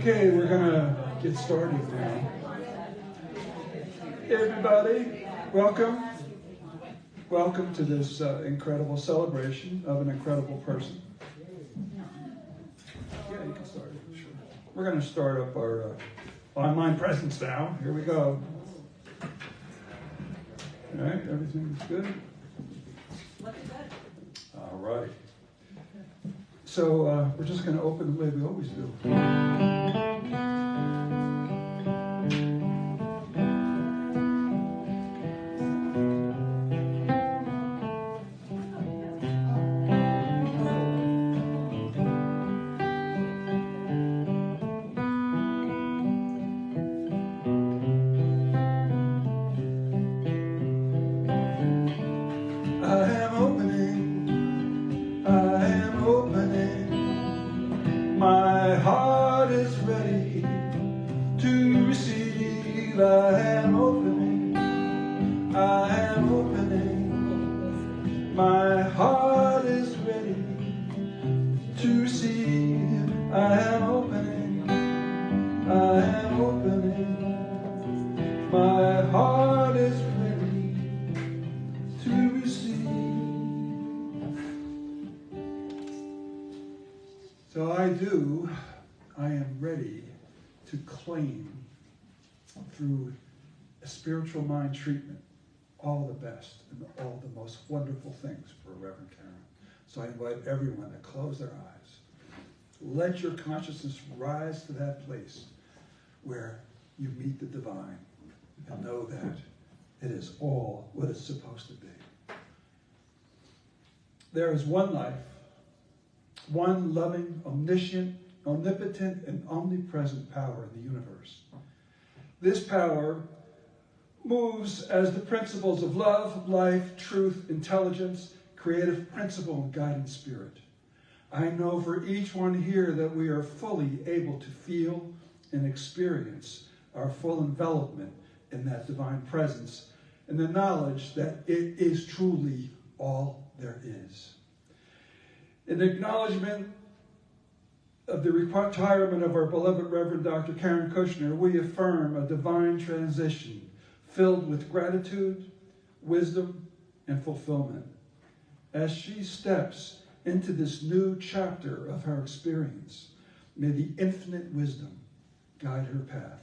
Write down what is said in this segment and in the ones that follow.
Okay, we're going to get started now. Hey everybody, welcome. Welcome to this incredible celebration of an incredible person. Yeah, you can start it, sure. We're going to start up our online presence now. Here we go. All right, everything's good? Looking good. All right. So we're just going to open the way we always do. So I am ready to claim through a spiritual mind treatment all the best and all the most wonderful things for Reverend Karen. So I invite everyone to close their eyes. Let your consciousness rise to that place where you meet the divine and know that it is all what it's supposed to be. There is one life, one loving, omniscient, omnipotent, and omnipresent power in the universe. This power moves as the principles of love, life, truth, intelligence, creative principle, and guiding spirit. I know for each one here that we are fully able to feel and experience our full envelopment in that divine presence and the knowledge that it is truly all there is. In acknowledgement of the retirement of our beloved Reverend Dr. Karen Kushner, we affirm a divine transition filled with gratitude, wisdom, and fulfillment. As she steps into this new chapter of her experience, may the infinite wisdom guide her path.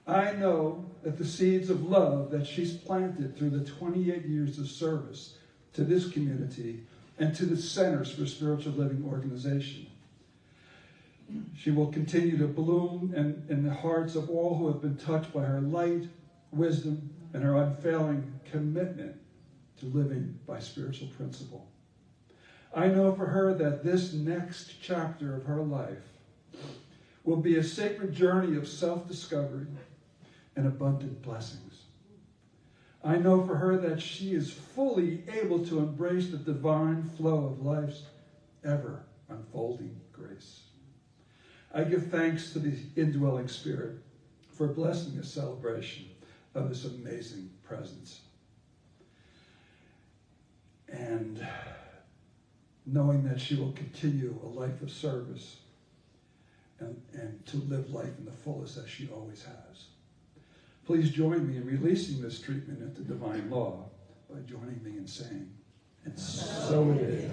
I know that the seeds of love that she's planted through the 28 years of service to this community and to the Centers for Spiritual Living organization, she will continue to bloom in the hearts of all who have been touched by her light, wisdom, and her unfailing commitment to living by spiritual principle. I know for her that this next chapter of her life will be a sacred journey of self-discovery and abundant blessings. I know for her that she is fully able to embrace the divine flow of life's ever-unfolding grace. I give thanks to the indwelling Spirit for blessing this celebration of this amazing presence. And knowing that she will continue a life of service and to live life in the fullest as she always has. Please join me in releasing this treatment into divine law by joining me in saying, and so it is.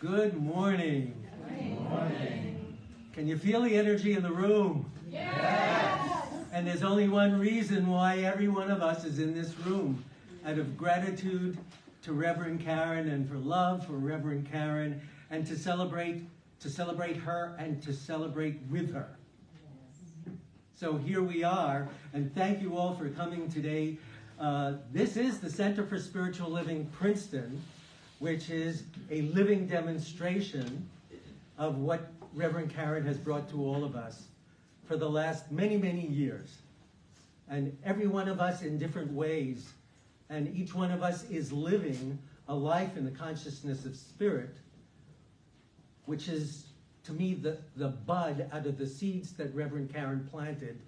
Good morning. Good morning. Can you feel the energy in the room? Yes. And there's only one reason why every one of us is in this room. Out of gratitude to Reverend Karen and for love for Reverend Karen and to celebrate her and to celebrate with her. So here we are, and thank you all for coming today. This is the Center for Spiritual Living Princeton, which is a living demonstration of what Reverend Karen has brought to all of us for the last many, many years. And every one of us in different ways, and each one of us is living a life in the consciousness of spirit, which is, to me, the bud out of the seeds that Reverend Karen planted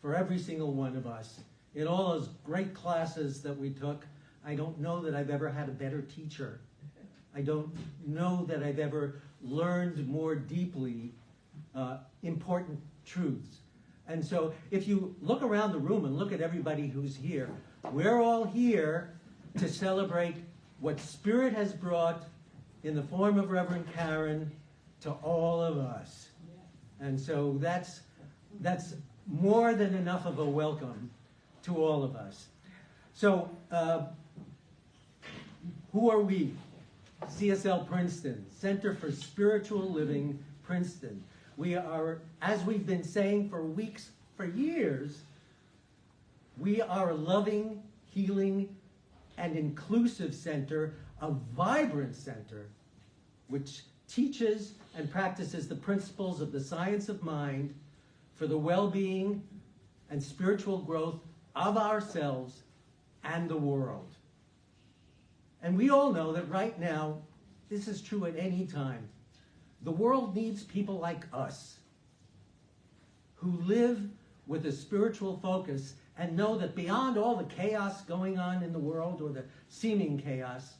for every single one of us. In all those great classes that we took, I don't know that I've ever had a better teacher. I don't know that I've ever learned more deeply important truths. And so if you look around the room and look at everybody who's here, we're all here to celebrate what Spirit has brought in the form of Reverend Karen to all of us. And so that's more than enough of a welcome to all of us. So who are we? CSL Princeton, Center for Spiritual Living Princeton. We are, as we've been saying for weeks, for years, we are a loving, healing, and inclusive center, a vibrant center, which teaches and practices the principles of the science of mind for the well-being and spiritual growth of ourselves and the world. And we all know that right now, this is true at any time, the world needs people like us who live with a spiritual focus and know that beyond all the chaos going on in the world, or the seeming chaos,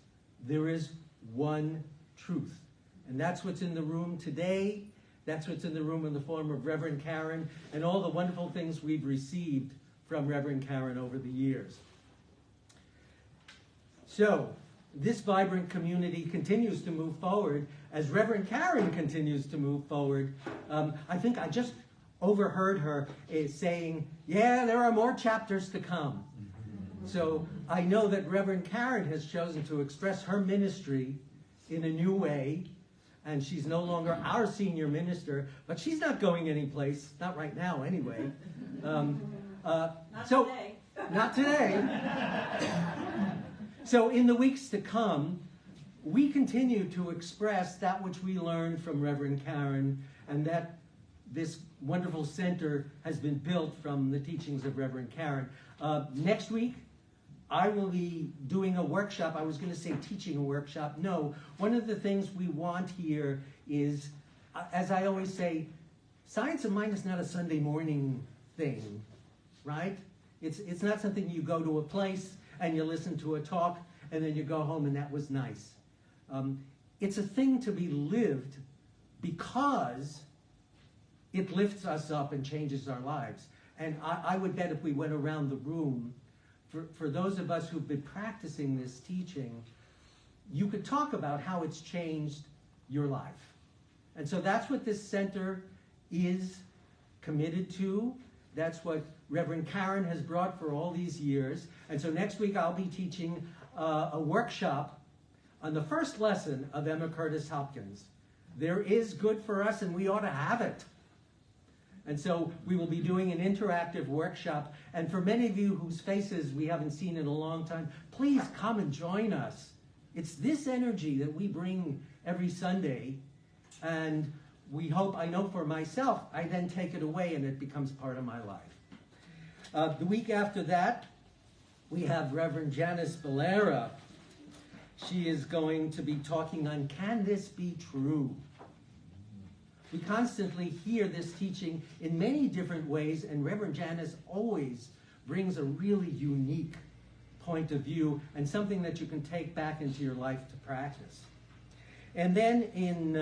there is one truth. And that's what's in the room today. That's what's in the room in the form of Reverend Karen and all the wonderful things we've received from Reverend Karen over the years. So, this vibrant community continues to move forward as Reverend Karen continues to move forward. I think I just overheard her saying, yeah, there are more chapters to come. So I know that Reverend Karen has chosen to express her ministry in a new way, and she's no longer our senior minister, but she's not going anyplace, not right now anyway. Today. Not today. So in the weeks to come, we continue to express that which we learned from Reverend Karen, and that this wonderful center has been built from the teachings of Reverend Karen. Next week, I will be doing a workshop. I was going to say teaching a workshop. No, one of the things we want here is, as I always say, science of mind is not a Sunday morning thing, right? It's not something you go to a place and you listen to a talk and then you go home and that was nice. It's a thing to be lived because it lifts us up and changes our lives. And I would bet if we went around the room, for those of us who've been practicing this teaching, you could talk about how it's changed your life. And so that's what this center is committed to. That's what Reverend Karen has brought for all these years. And so next week I'll be teaching a workshop on the first lesson of Emma Curtis Hopkins. There is good for us and we ought to have it. And so we will be doing an interactive workshop. And for many of you whose faces we haven't seen in a long time, please come and join us. It's this energy that we bring every Sunday. And we hope, I know for myself, I then take it away and it becomes part of my life. The week after that, we have Reverend Janice Valera. She is going to be talking on Can This Be True? We constantly hear this teaching in many different ways, and Reverend Janice always brings a really unique point of view and something that you can take back into your life to practice. And then in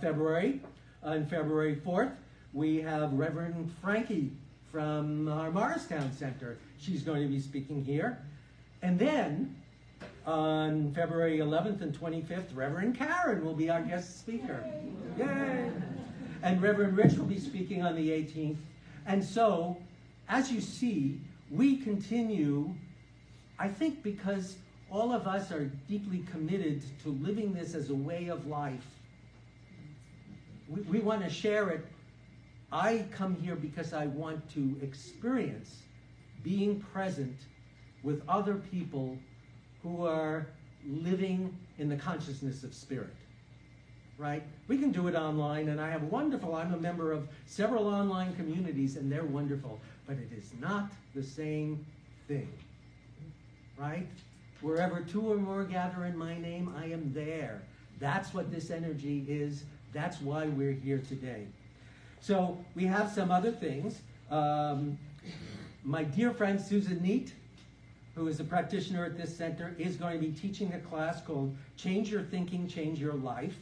February, on February 4th, we have Reverend Frankie from our Morristown Center. She's going to be speaking here. And then on February 11th and 25th, Reverend Karen will be our guest speaker. Yay! And Reverend Rich will be speaking on the 18th. And so, as you see, we continue, I think because all of us are deeply committed to living this as a way of life. We want to share it. I come here because I want to experience being present with other people who are living in the consciousness of spirit, right? We can do it online, and I have I'm a member of several online communities, and they're wonderful, but it is not the same thing, right? Wherever two or more gather in my name, I am there. That's what this energy is. That's why we're here today. So we have some other things. My dear friend Susan Neat, who is a practitioner at this center, is going to be teaching a class called Change Your Thinking, Change Your Life.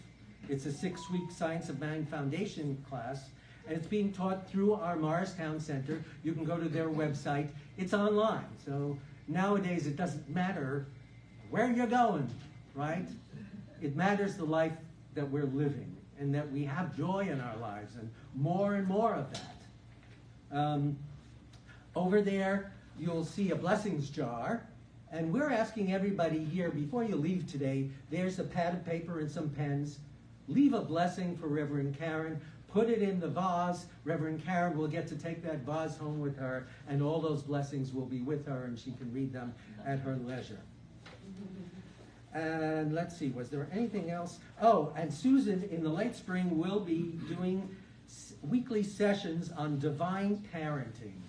It's a 6-week Science of Mind Foundation class, and it's being taught through our Morristown Center. You can go to their website. It's online, so nowadays it doesn't matter where you're going, right? It matters the life that we're living, and that we have joy in our lives, and more of that. Over there, you'll see a blessings jar, and we're asking everybody here, before you leave today, there's a pad of paper and some pens. Leave a blessing for Reverend Karen. Put it in the vase. Reverend Karen will get to take that vase home with her, and all those blessings will be with her, and she can read them at her leisure. And let's see, was there anything else? Oh, and Susan in the late spring will be doing weekly sessions on divine parenting.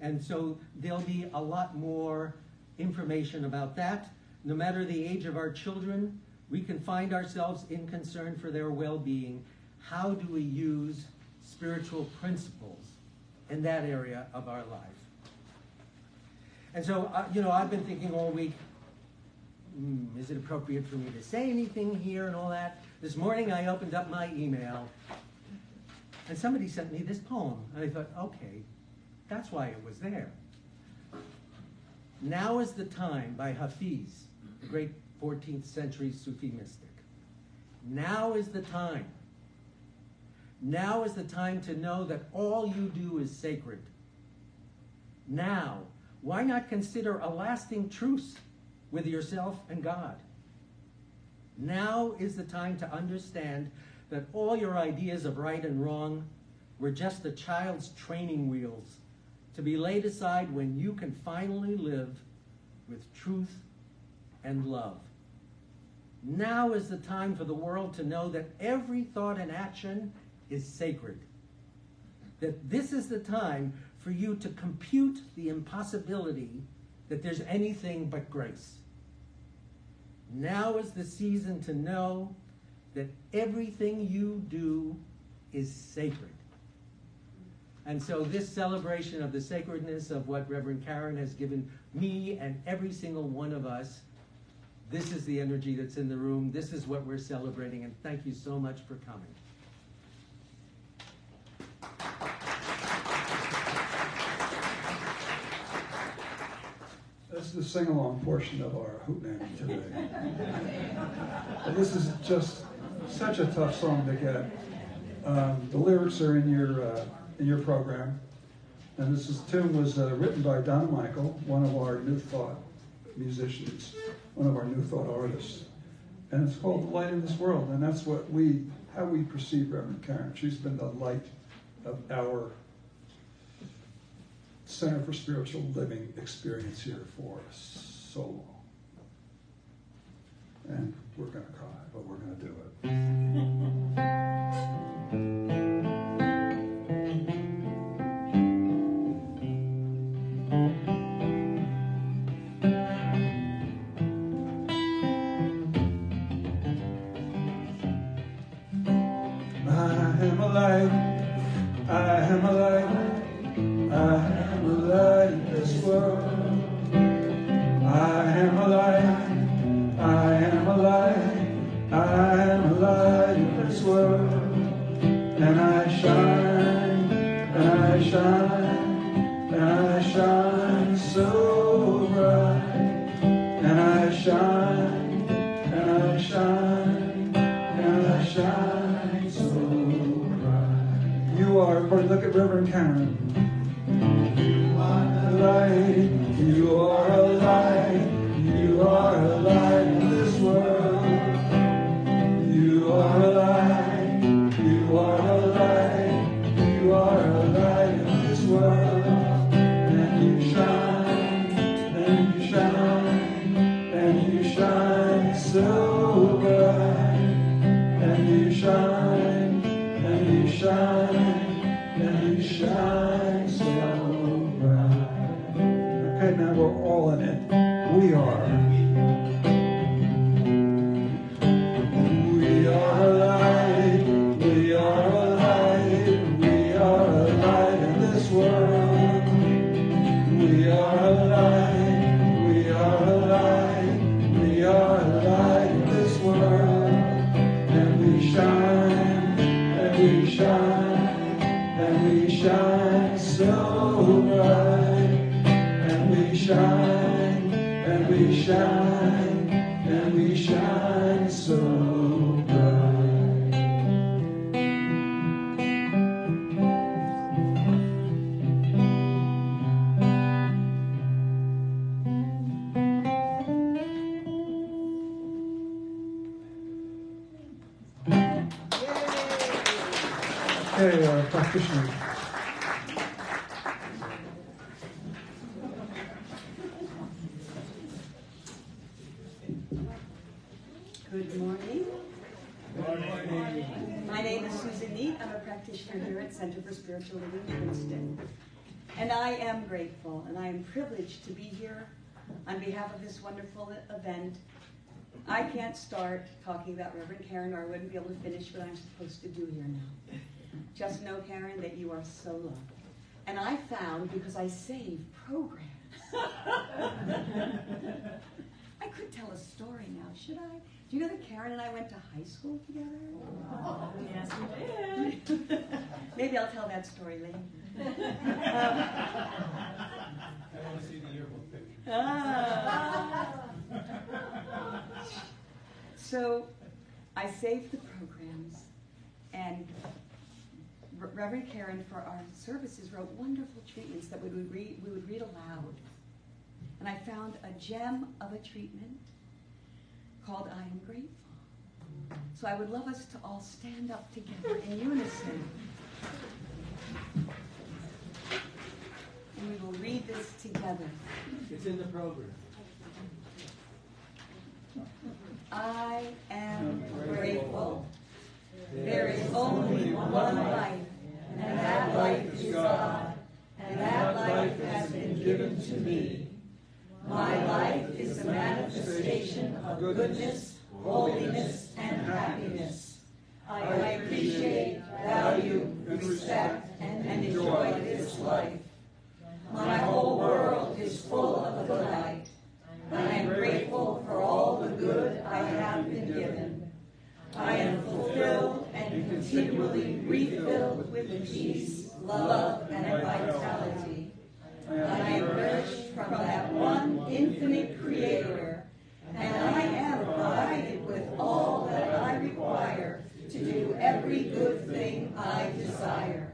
And so there'll be a lot more information about that. No matter the age of our children, we can find ourselves in concern for their well-being. How do we use spiritual principles in that area of our life? And so, I've been thinking all week, is it appropriate for me to say anything here and all that? This morning I opened up my email, and somebody sent me this poem. And I thought, okay, that's why it was there. Now is the time, by Hafiz, the great 14th century Sufi mystic. Now is the time. Now is the time to know that all you do is sacred. Now, why not consider a lasting truce with yourself and God? Now is the time to understand that all your ideas of right and wrong were just a child's training wheels to be laid aside when you can finally live with truth and love. Now is the time for the world to know that every thought and action is sacred. That this is the time for you to compute the impossibility that there's anything but grace. Now is the season to know that everything you do is sacred. And so this celebration of the sacredness of what Reverend Karen has given me and every single one of us, this is the energy that's in the room. This is what we're celebrating, and thank you so much for coming. That's the sing-along portion of our Hootenanny today. And this is just such a tough song to get. The lyrics are in your program, and this tune was written by Donna Michael, one of our New Thought musicians, one of our New Thought artists, and it's called "The Light in This World," and that's how we perceive Reverend Karen. She's been the light of our Center for Spiritual Living experience here for so long. And we're going to cry, but we're going to do it. shine so bright, and I shine, and I shine, and I shine so bright. You are, look at Reverend Karen. You are the light, you are a light, you are a light in this world. You are a light, you are a light, you are a light in this world. And you shine, and you shine, and you shine so bright. And you shine, and you shine, and you shine so bright. Okay, now we're all in it. We are. We are a light, we are a light, we are a light in this world. We are a light, we are a light, we are a light in this world. And we shine, and we shine, and we shine so bright. And we shine, and we shine, and we shine so bright. Okay, practitioner. Good morning. Good morning. My name is Susan Neat. I'm a practitioner here at Center for Spiritual Living in Princeton. And I am grateful and I am privileged to be here on behalf of this wonderful event. I can't start talking about Reverend Karen or I wouldn't be able to finish what I'm supposed to do here now. Just know, Karen, that you are so loved. And I found, because I save programs, I could tell a story now, should I? Do you know that Karen and I went to high school together? Oh, yes, we did. Maybe I'll tell that story later. I want to see the yearbook picture. So I saved the programs, and Reverend Karen, for our services, wrote wonderful treatments that we would read aloud. And I found a gem of a treatment called I Am Grateful. So I would love us to all stand up together in unison. And we will read this together. It's in the program. I am grateful. There is only one life, and that life is God, and that life has been given to me. My life is a manifestation of goodness, holiness, and happiness. I appreciate, value, respect, and enjoy this life. My whole world is full of delight. I am grateful for all the good I have been given. I am fulfilled and continually refilled with peace, love, and vitality. I am nourished from that one infinite Creator, and I am provided with all that I require to do every good thing I desire.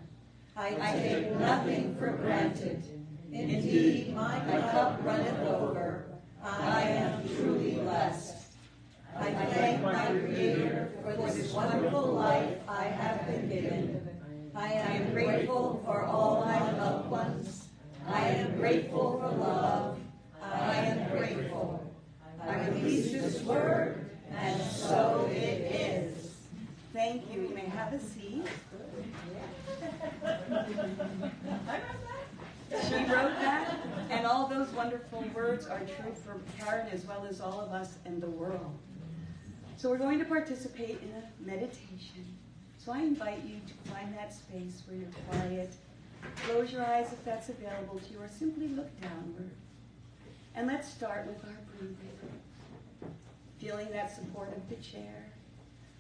I take nothing for granted. Indeed, my cup runneth over. I am truly blessed. I thank my Creator for this wonderful life I have been given. I am grateful for all my loved ones. I am grateful for love. I am grateful. I release this word, and so it is. Thank you. You may have a seat. She wrote that, and all those wonderful words are true for Karen as well as all of us in the world. So we're going to participate in a meditation. So I invite you to find that space where you're quiet. Close your eyes if that's available to you, or simply look downward. And let's start with our breathing. Feeling that support of the chair,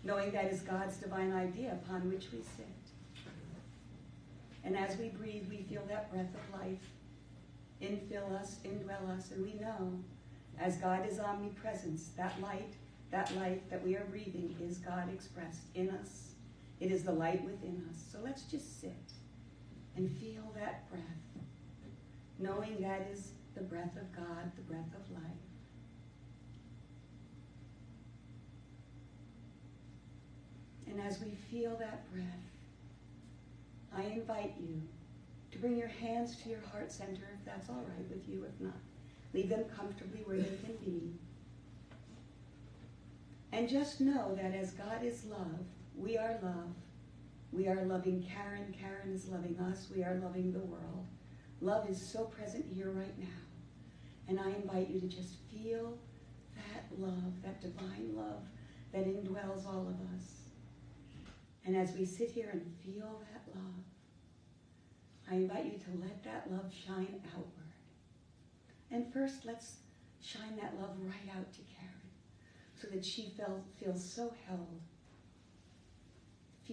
knowing that is God's divine idea upon which we sit. And as we breathe, we feel that breath of life infill us, indwell us, and we know, as God is omnipresence, that light that we are breathing is God expressed in us. It is the light within us. So let's just sit and feel that breath, knowing that is the breath of God, the breath of life. And as we feel that breath, I invite you to bring your hands to your heart center, if that's all right with you. If not, leave them comfortably where they can be. And just know that as God is love, we are love. We are loving Karen. Karen is loving us. We are loving the world. Love is so present here right now. And I invite you to just feel that love, that divine love that indwells all of us. And as we sit here and feel that love, I invite you to let that love shine outward. And first, let's shine that love right out to Karen so that she feels so held.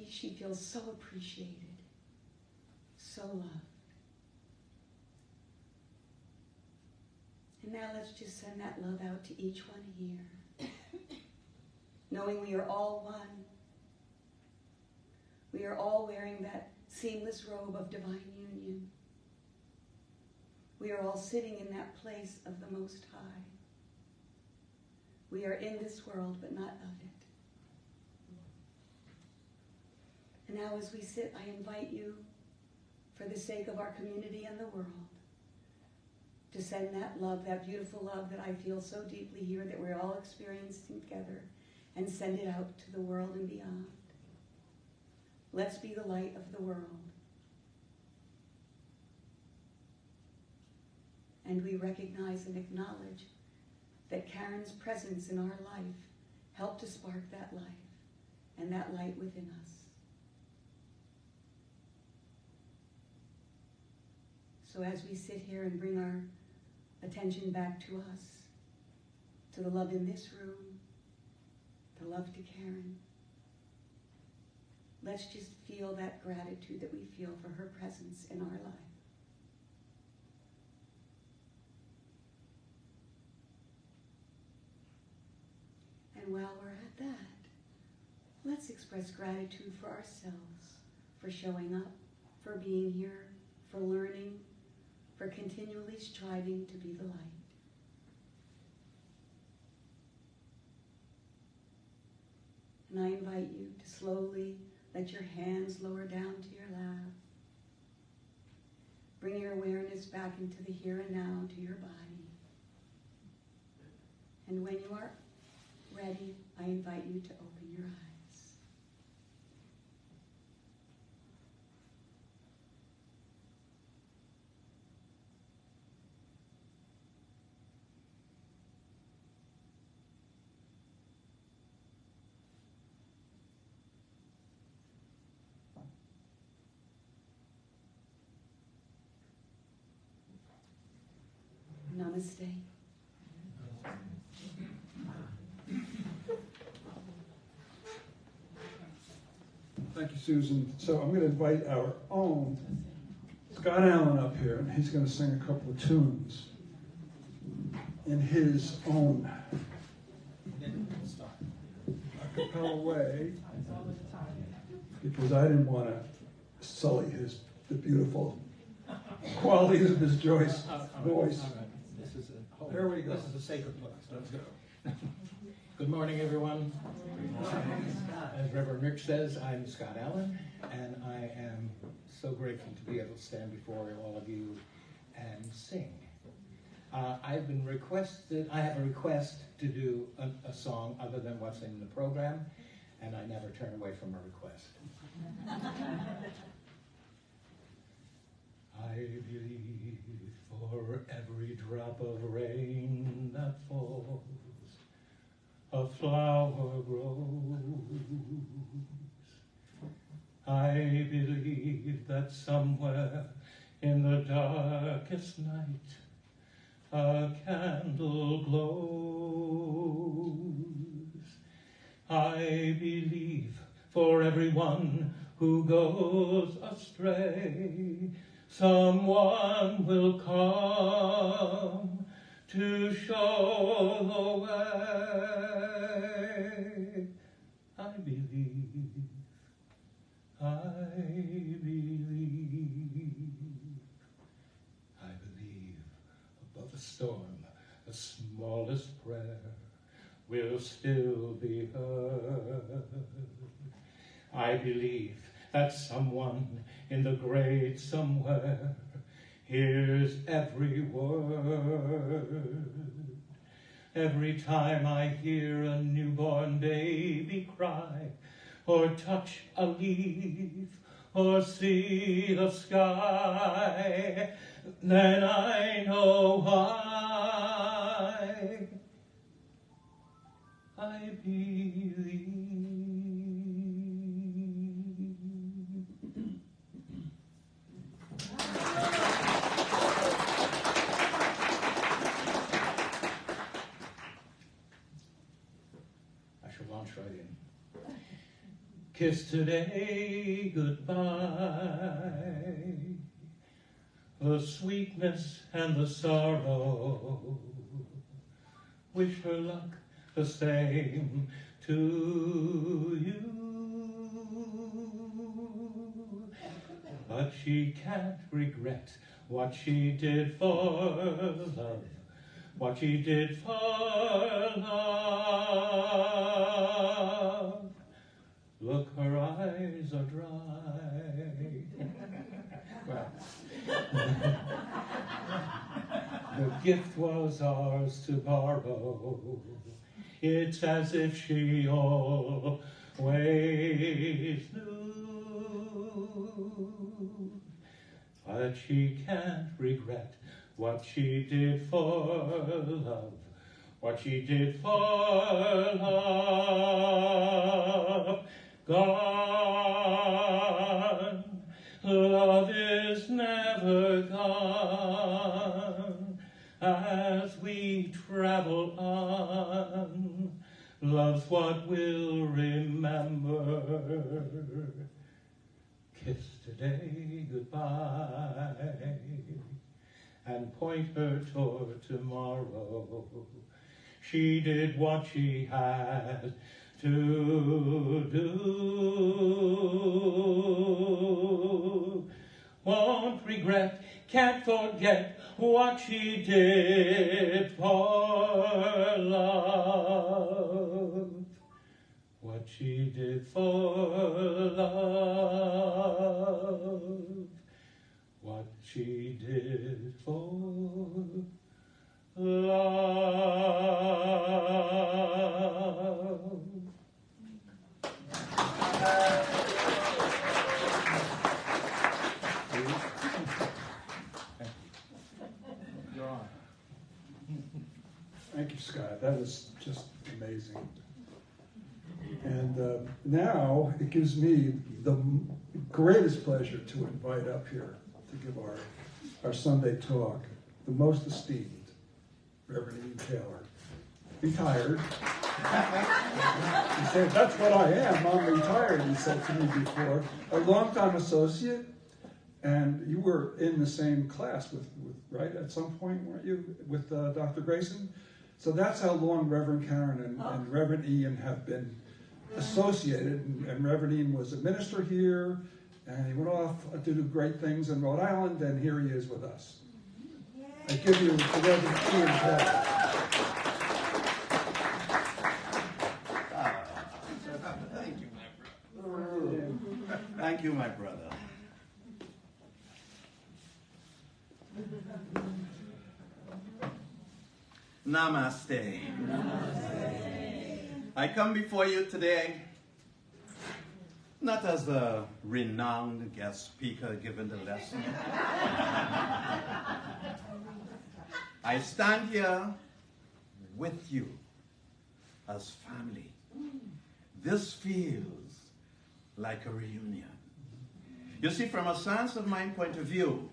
She feels so appreciated, so loved. And now let's just send that love out to each one here, knowing we are all one. We are all wearing that seamless robe of divine union. We are all sitting in that place of the Most High. We are in this world, but not of it. And now as we sit, I invite you, for the sake of our community and the world, to send that love, that beautiful love that I feel so deeply here that we're all experiencing together, and send it out to the world and beyond. Let's be the light of the world. And we recognize and acknowledge that Karen's presence in our life helped to spark that life and that light within us. So as we sit here and bring our attention back to us, to the love in this room, the love to Karen, let's just feel that gratitude that we feel for her presence in our life. And while we're at that, let's express gratitude for ourselves, for showing up, for being here, for learning, for continually striving to be the light. And I invite you to slowly let your hands lower down to your lap. Bring your awareness back into the here and now, to your body. And when you are ready, I invite you to open your eyes. Namaste. Thank you, Susan. So I'm going to invite our own Scott Allen up here, and he's going to sing a couple of tunes in his own a cappella way, because I didn't want to sully the beautiful qualities of his voice. There we go. This is a sacred place. Let's go. Good morning, everyone. As Reverend Rick says, I'm Scott Allen, and I am so grateful to be able to stand before all of you and sing. I have a request to do a song other than what's in the program, and I never turn away from a request. I believe for every drop of rain that falls, a flower grows. I believe that somewhere in the darkest night, a candle glows. I believe for everyone who goes astray, someone will come to show the way. I believe, I believe above the storm, the smallest prayer will still be heard. I believe that someone in the great somewhere hears every word. Every time I hear a newborn baby cry, or touch a leaf, or see the sky, then I know why. I believe. I shall launch right in. Kiss today goodbye, the sweetness and the sorrow. Wish her luck the same to you. But she can't regret what she did for love, what she did for love. Look, her eyes are dry. Well, the gift was ours to borrow. It's as if she always knew. But she can't regret what she did for love, what she did for love. Gone, love is never gone. As we travel on, love's what we'll remember. Kiss today goodbye, and point her toward tomorrow. She did what she had to do. Won't regret, can't forget what she did for love. What she did for love. What she did for love. Thank you, Scott. That was just amazing. And now it gives me the greatest pleasure to invite up here to give our Sunday talk the most esteemed Reverend Ian Taylor, retired. He said, "That's what I am. I'm retired," he said to me before. A longtime associate, and you were in the same class with right, at some point, weren't you, with Dr. Grayson? So that's how long Reverend Karen and Reverend Ian have been associated. And Reverend Ian was a minister here, and he went off to do great things in Rhode Island, and here he is with us. I give you the Reverend Ian Taylor. Thank you, my brother. Thank you, my brother. Namaste. Namaste. I come before you today not as a renowned guest speaker giving the lesson. I stand here with you as family. This feels like a reunion. You see, from a science of mind point of view,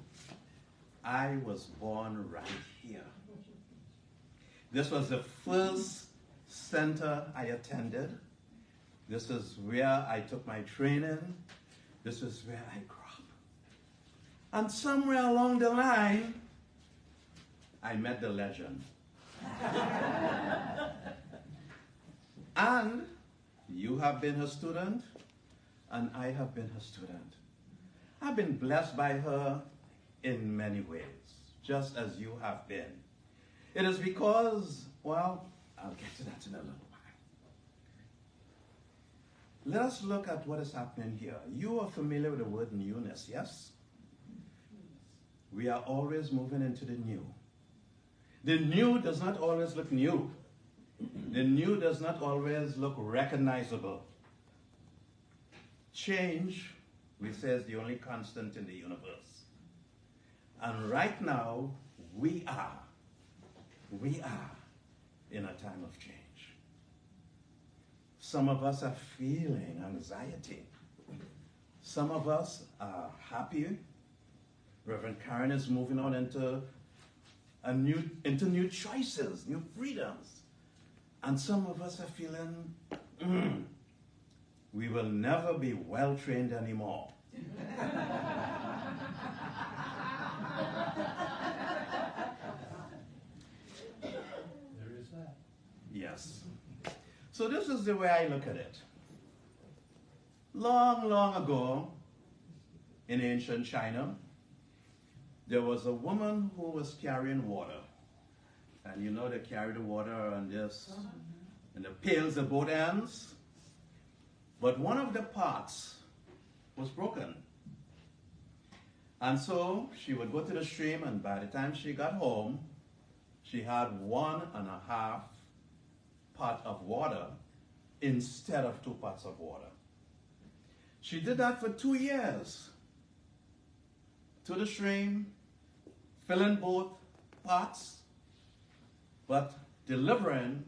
I was born right here. This was the first center I attended. This is where I took my training. This is where I grew up. And somewhere along the line, I met the legend. And you have been her student, and I have been her student. I've been blessed by her in many ways, just as you have been. It is because, well, I'll get to that in a little while. Let us look at what is happening here. You are familiar with the word newness, yes? We are always moving into the new. The new does not always look new. The new does not always look recognizable. Change, we say, is the only constant in the universe. And right now, we are in a time of change. Some of us are feeling anxiety. Some of us are happy. Reverend Karen is moving on into new choices, new freedoms. And some of us are feeling, we will never be well trained anymore. There is that. Yes. So this is the way I look at it. Long, long ago, in ancient China, there was a woman who was carrying water. And you know they carry the water on this, and the pails at both ends. But one of the pots was broken. And so she would go to the stream, and by the time she got home, she had 1.5 pot of water instead of 2 pots of water. She did that for 2 years. To the stream, filling both pots, but delivering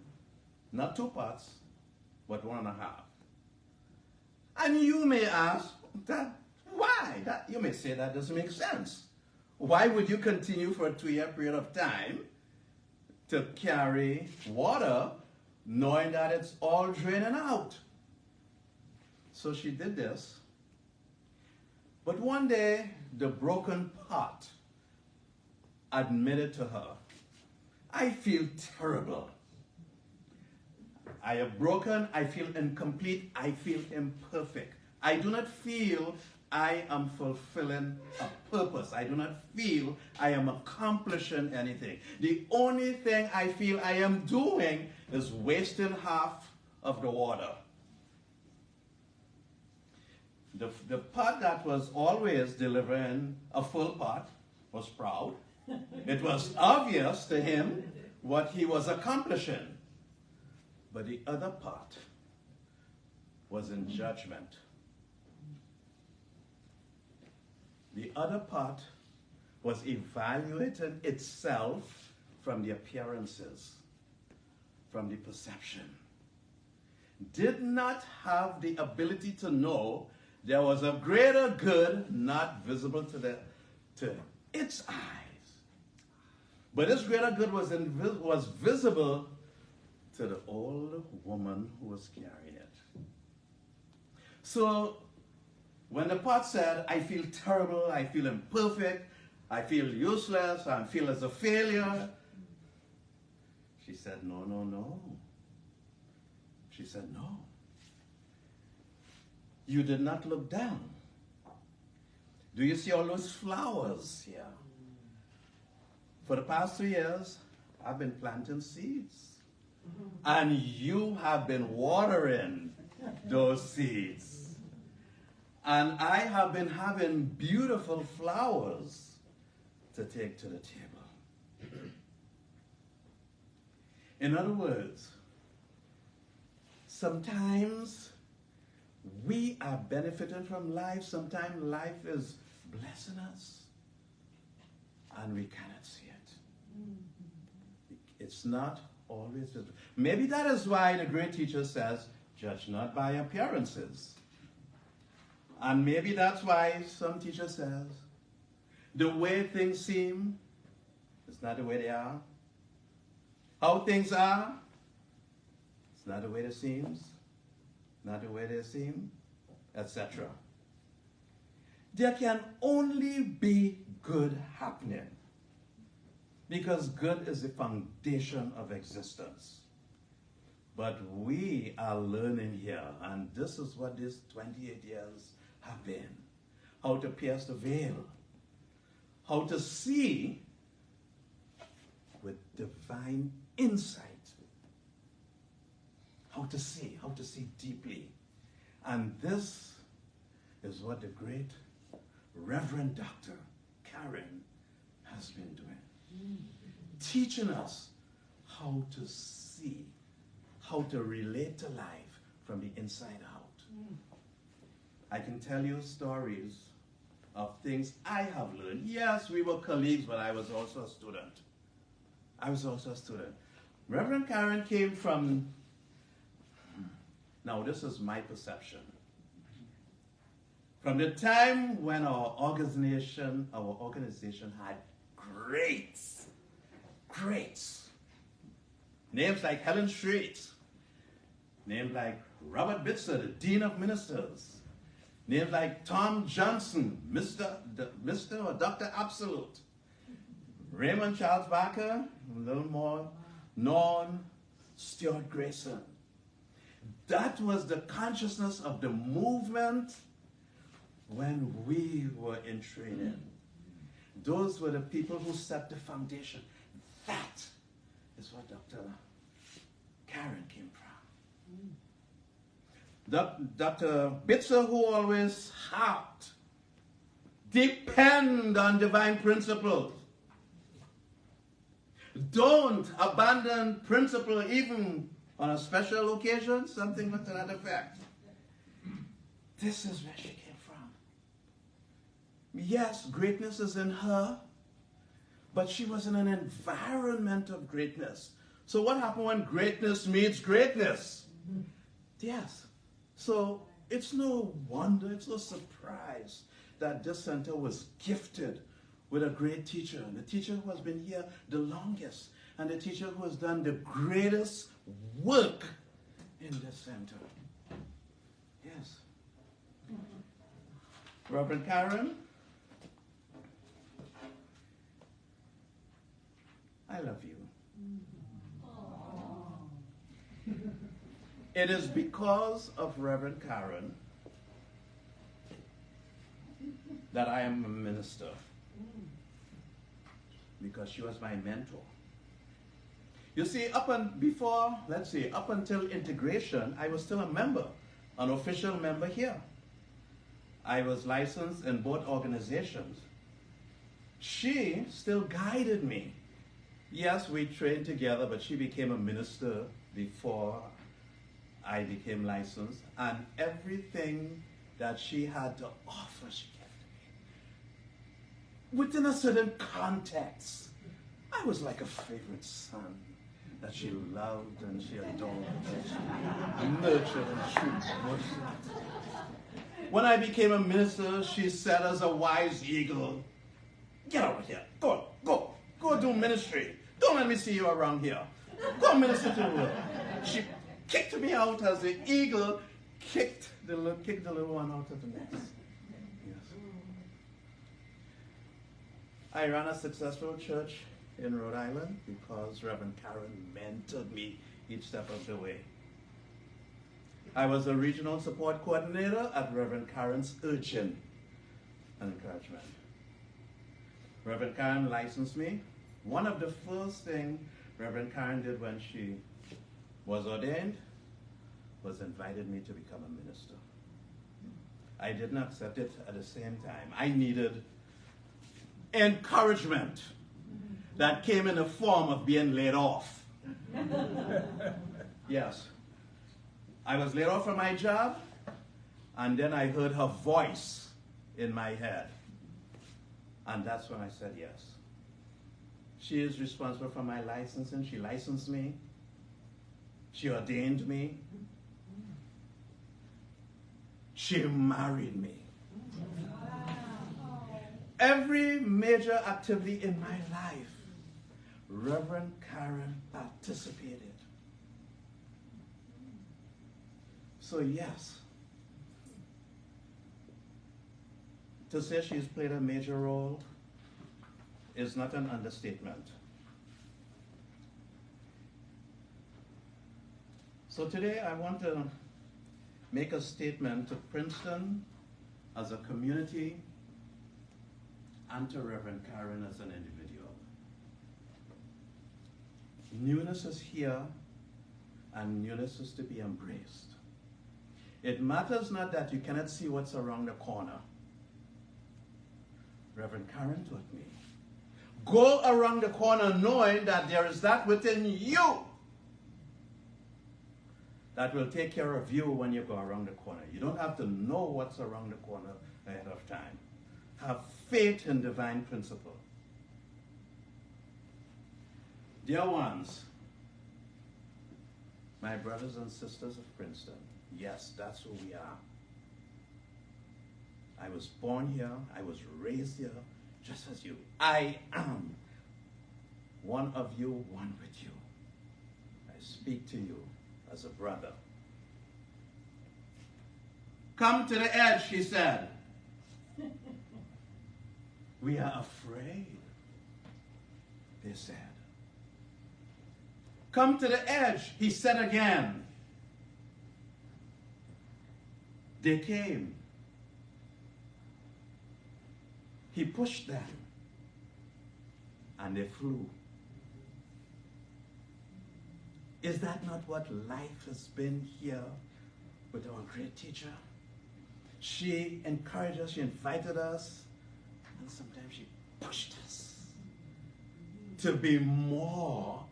not 2 pots, but 1.5. And you may ask, why? You may say that doesn't make sense. Why would you continue for a 2-year period of time to carry water knowing that it's all draining out? So she did this. But one day, the broken pot admitted to her, I feel terrible. I am broken, I feel incomplete, I feel imperfect. I do not feel I am fulfilling a purpose. I do not feel I am accomplishing anything. The only thing I feel I am doing is wasting half of the water. The pot that was always delivering a full pot was proud. It was obvious to him what he was accomplishing. But the other pot was in judgment. The other pot was evaluating itself from the appearances, from the perception. Did not have the ability to know there was a greater good not visible to its eyes. But this greater good was visible to the old woman who was carrying it. So when the pot said, I feel terrible, I feel imperfect, I feel useless, I feel as a failure, she said, no, no, no. She said, no. You did not look down. Do you see all those flowers here? For the past 2 years, I've been planting seeds. And you have been watering those seeds. And I have been having beautiful flowers to take to the table. In other words, sometimes we are benefiting from life. Sometimes life is blessing us, and we cannot see it. It's not always visible. Maybe that is why the great teacher says, judge not by appearances. And maybe that's why some teacher says, the way things seem is not the way they are. How things are, it's not the way it seems, not the way they seem, etc. there can only be good happening, because good is the foundation of existence. But we are learning here, and this is what these 28 years have been, how to pierce the veil, how to see with divine insight, how to see deeply. And this is what the great Reverend Dr. Karen has been doing, teaching us how to see, how to relate to life from the inside out. I can tell you stories of things I have learned. Yes, we were colleagues, but I was also a student. Reverend Karen came from, now this is my perception, from the time when our organization had greats. Names like Helen Street, names like Robert Bitzer, the Dean of Ministers, names like Tom Johnson, Mr. or Dr. Absolute, Raymond Charles Barker, a little more known, Stuart Grayson. That was the consciousness of the movement when we were in training. Those were the people who set the foundation. That is what Dr. Karen came from. Dr. Bitzer, who always harped, depend on divine principles. Don't abandon principle even on a special occasion, something to that effect. This is where she came from. Yes, greatness is in her, but she was in an environment of greatness. So what happened when greatness meets greatness? Yes. So it's no wonder, it's no surprise that this center was gifted with a great teacher, and the teacher who has been here the longest, and the teacher who has done the greatest work in this center. Yes. Reverend Karen, I love you. It is because of Reverend Karen that I am a minister, because she was my mentor. You see, up until integration, I was still a member, an official member here. I was licensed in both organizations. She still guided me. Yes, we trained together, but she became a minister before I became licensed, and everything that she had to offer, she gave to me. Within a certain context, I was like a favorite son that she loved and she adored and she nurtured and she worshipped. When I became a minister, she said as a wise eagle, "Get over here, go do ministry. Don't let me see you around here. Go minister to the world." She kicked me out as the eagle kicked the little one out of the nest. Yes. I ran a successful church in Rhode Island because Reverend Karen mentored me each step of the way. I was a regional support coordinator at Reverend Karen's urging and encouragement. Reverend Karen licensed me. One of the first things Reverend Karen did when she was ordained was invited me to become a minister. I didn't accept it at the same time. I needed encouragement that came in the form of being laid off. Yes. I was laid off from my job, and then I heard her voice in my head. And that's when I said yes. She is responsible for my licensing. She licensed me. She ordained me. She married me. Every major activity in my life, Reverend Karen participated. So yes, To say she's played a major role is not an understatement. So today I want to make a statement to Princeton as a community and to Reverend Karen as an individual. Newness is here, and newness is to be embraced. It matters not that you cannot see what's around the corner. Reverend Karen taught me, go around the corner knowing that there is that within you that will take care of you when you go around the corner. You don't have to know what's around the corner ahead of time. Have faith in divine principle. Dear ones, my brothers and sisters of Princeton, yes, that's who we are. I was born here, I was raised here, just as you. I am one of you, one with you. I speak to you as a brother. Come to the edge, he said. We are afraid, they said. Come to the edge, he said again. They came. He pushed them, and they flew. Is that not what life has been here with our great teacher? She encouraged us, she invited us, and sometimes she pushed us to be more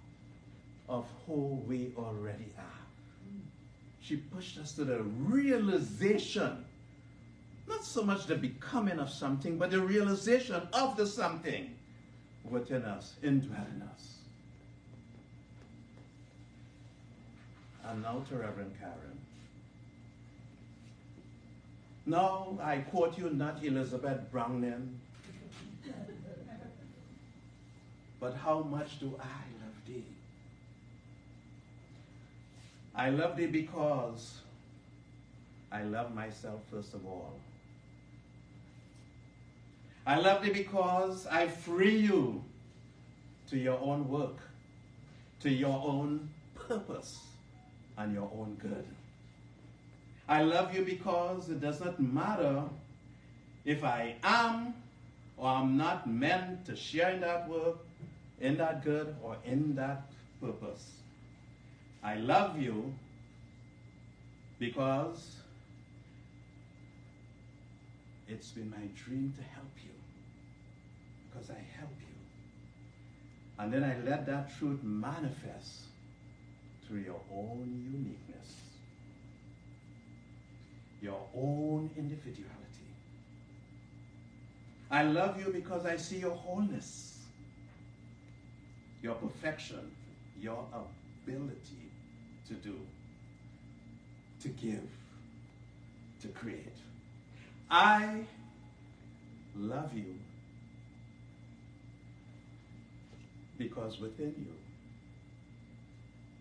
of who we already are. She pushed us to the realization, not so much the becoming of something, but the realization of the something within us, indwelling us. And now to Reverend Karen. No, I quote you not Elizabeth Browning, but how much do I love thee? I love thee because I love myself first of all. I love thee because I free you to your own work, to your own purpose, and your own good. I love you because it does not matter if I am or I'm not meant to share in that work, in that good, or in that purpose. I love you because it's been my dream to help you, because I help you. And then I let that truth manifest through your own uniqueness, your own individuality. I love you because I see your wholeness, your perfection, your ability to do, to give, to create. I love you because within you,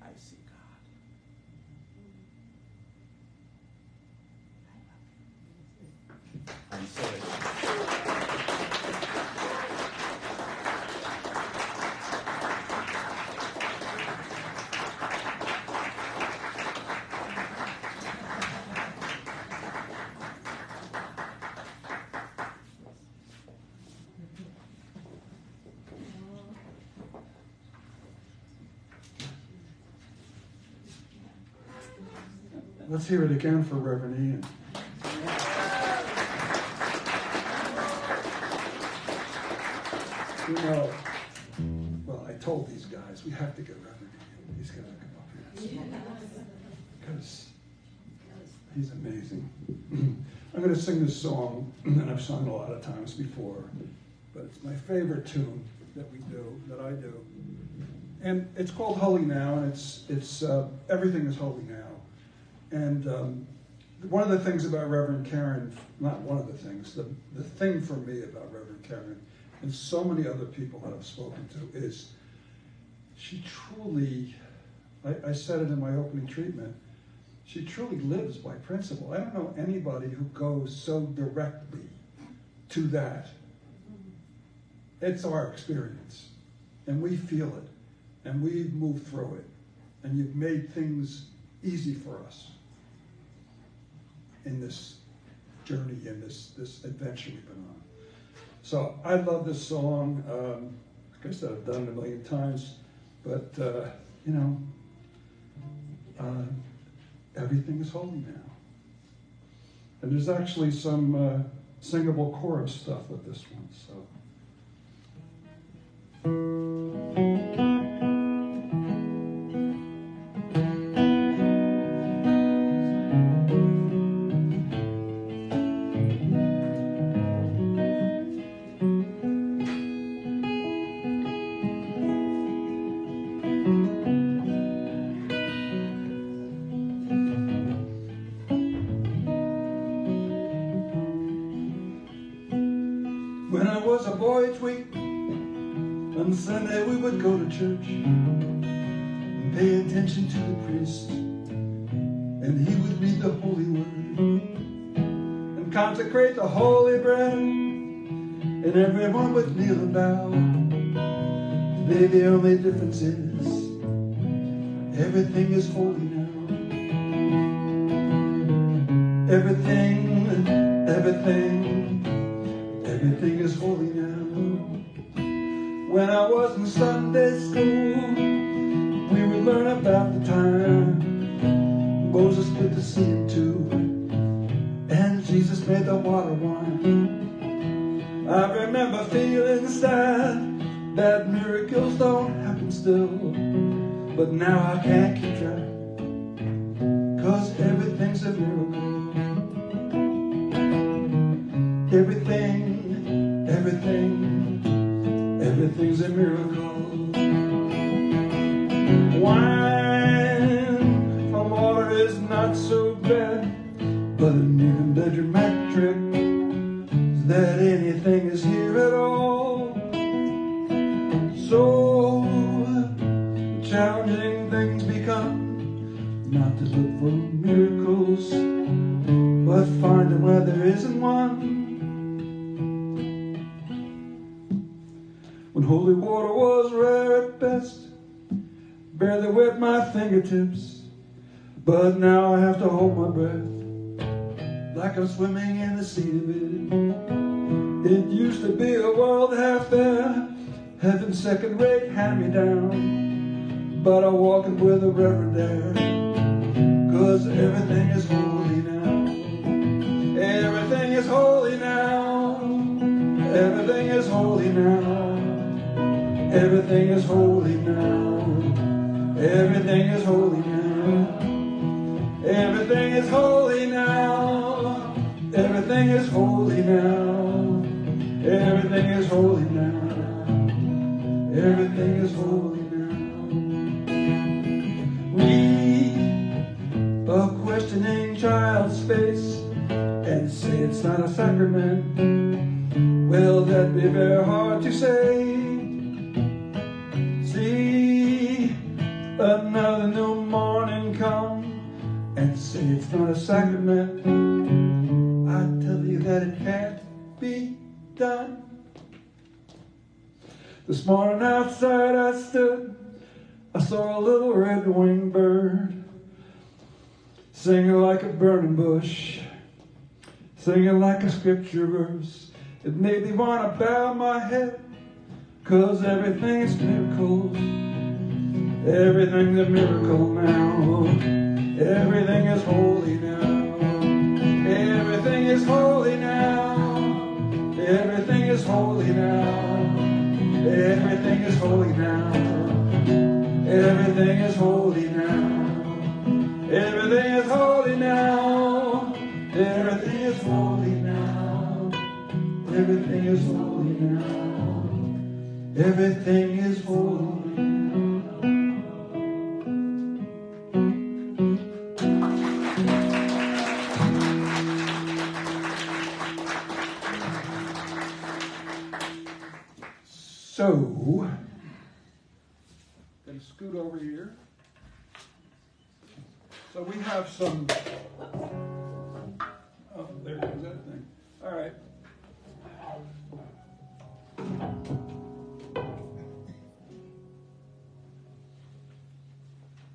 I see God. I love you. I'm sorry. Let's hear it again for Reverend Ian. You know, well, I told these guys, we have to get Reverend Ian. He's got to come up here. Because he's amazing. I'm going to sing this song, and I've sung a lot of times before, but it's my favorite tune that we do, that I do. And it's called Holy Now, and it's everything is holy now. And one of the things about Reverend Karen, not one of the things, the thing for me about Reverend Karen, and so many other people that I've spoken to, is she truly, I said it in my opening treatment, she truly lives by principle. I don't know anybody who goes so directly to that. It's our experience, and we feel it, and we've moved through it, and you've made things easy for us in this journey, in this adventure we've been on. So I love this song. Like I said, I've done it a million times, but everything is holy now. And there's actually some singable chorus stuff with this one. So. When I was a boy, each week, on Sunday we would go to church and pay attention to the priest, and he would read the holy word and consecrate the holy bread, and everyone would kneel and bow. Today the only difference is everything is holy now. Everything is holy now. When I was in Sunday school, we would learn about the time Moses split the sea in two, and Jesus made the water wine. I remember feeling sad that miracles don't happen still, but now I can't keep track, 'cause everything's a miracle. Everything's a miracle. Wine from water is not so bad, but an even better metric is that anything is here at all. So challenging things become, not to look for miracles, but finding where there isn't one. When holy water was rare at best, barely wet my fingertips, but now I have to hold my breath, like I'm swimming in the sea of it. It used to be a world half there, heaven's second-rate hand-me-down, but I'm walking with a reverend there, 'cause everything is holy now. Everything is holy now. Everything is holy now. Everything is holy now. Everything is holy now. Everything is holy now. Everything is holy now. Everything is holy now. Everything is holy now. We are questioning child's face and say it's not a sacrament. Well, that'd be very hard to say. See another new morning come and say it's not a sacrament. I tell you that it can't be done. This morning outside I stood, I saw a little red-winged bird singing like a burning bush, singing like a scripture verse. It made me want to bow my head, 'cause everything's miracles. Everything's a miracle now. Everything is holy now. Everything is holy now. Everything is holy now. Everything is holy now. Everything is holy now. Everything is holy now. Everything is holy now. Everything is holy now. Everything is holy. So, gonna scoot over here. So we have some, oh, there goes that thing. All right.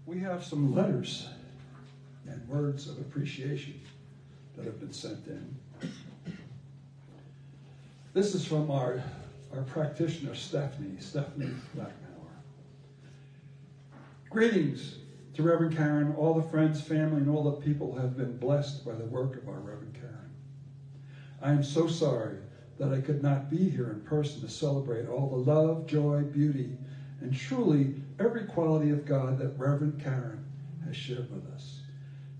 we have some letters and words of appreciation that have been sent in. This is from our practitioner, Stephanie Blackmauer. Greetings to Reverend Karen, all the friends, family, and all the people who have been blessed by the work of our Reverend Karen. I am so sorry that I could not be here in person to celebrate all the love, joy, beauty, and truly every quality of God that Reverend Karen has shared with us.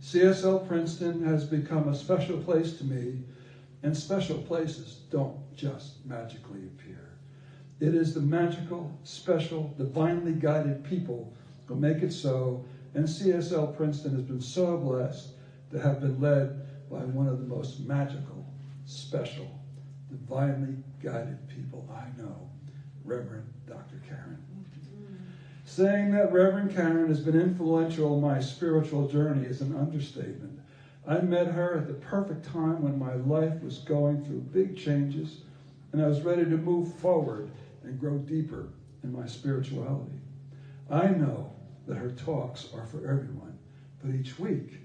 CSL Princeton has become a special place to me, and special places don't just magically appear. It is the magical, special, divinely guided people who make it so, and CSL Princeton has been so blessed to have been led by one of the most magical, special, divinely guided people I know, Reverend Dr. Karen. Saying that Reverend Karen has been influential in my spiritual journey is an understatement. I met her at the perfect time when my life was going through big changes, and I was ready to move forward and grow deeper in my spirituality. I know that her talks are for everyone, but each week,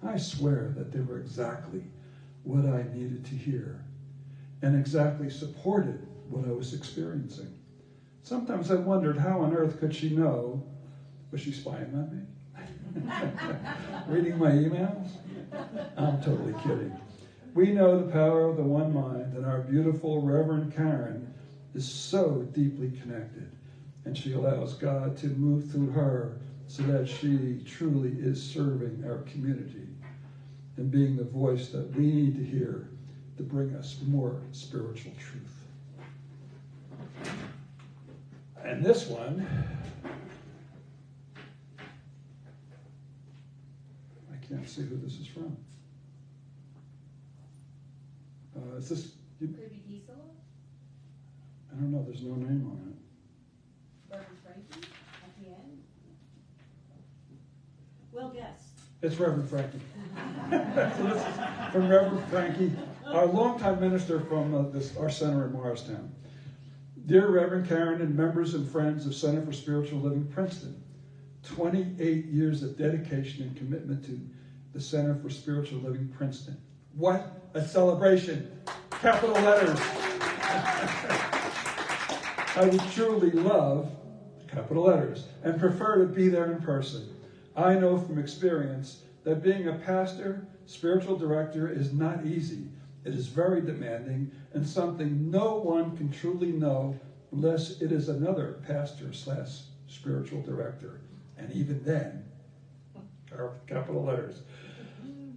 I swear that they were exactly what I needed to hear and exactly supported what I was experiencing. Sometimes I wondered how on earth could she know? Was she spying on me? Reading my emails? I'm totally kidding. We know the power of the one mind, and our beautiful Reverend Karen is so deeply connected, and she allows God to move through her so that she truly is serving our community and being the voice that we need to hear to bring us more spiritual truth. And this one, I can't see who this is from. Is this? Could it be Diesel? I don't know. There's no name on it. Reverend Frankie at the end? Well guessed. It's Reverend Frankie. So this is from Reverend Frankie, our longtime minister from our center in Morristown. Dear Reverend Karen and members and friends of Center for Spiritual Living Princeton, 28 years of dedication and commitment to the Center for Spiritual Living Princeton. What a celebration! Capital letters. I would truly love, capital letters, and prefer to be there in person. I know from experience that being a pastor, spiritual director is not easy. It is very demanding and something no one can truly know unless it is another pastor/spiritual director. And even then, capital letters.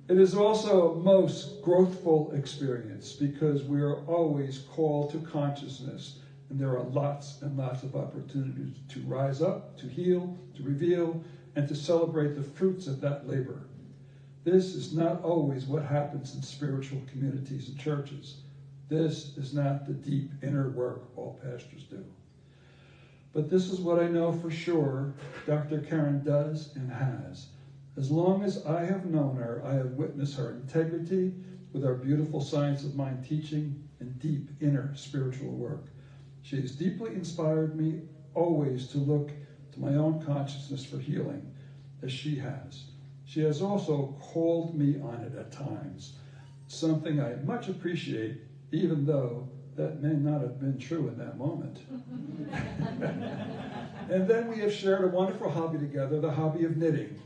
It is also a most growthful experience because we are always called to consciousness, and there are lots and lots of opportunities to rise up, to heal, to reveal, and to celebrate the fruits of that labor. This is not always what happens in spiritual communities and churches. This is not the deep inner work all pastors do. But this is what I know for sure Dr. Karen does and has. As long as I have known her, I have witnessed her integrity with our beautiful Science of Mind teaching and deep inner spiritual work. She has deeply inspired me always to look to my own consciousness for healing, as she has. She has also called me on it at times, something I much appreciate, even though that may not have been true in that moment. And then we have shared a wonderful hobby together, the hobby of knitting.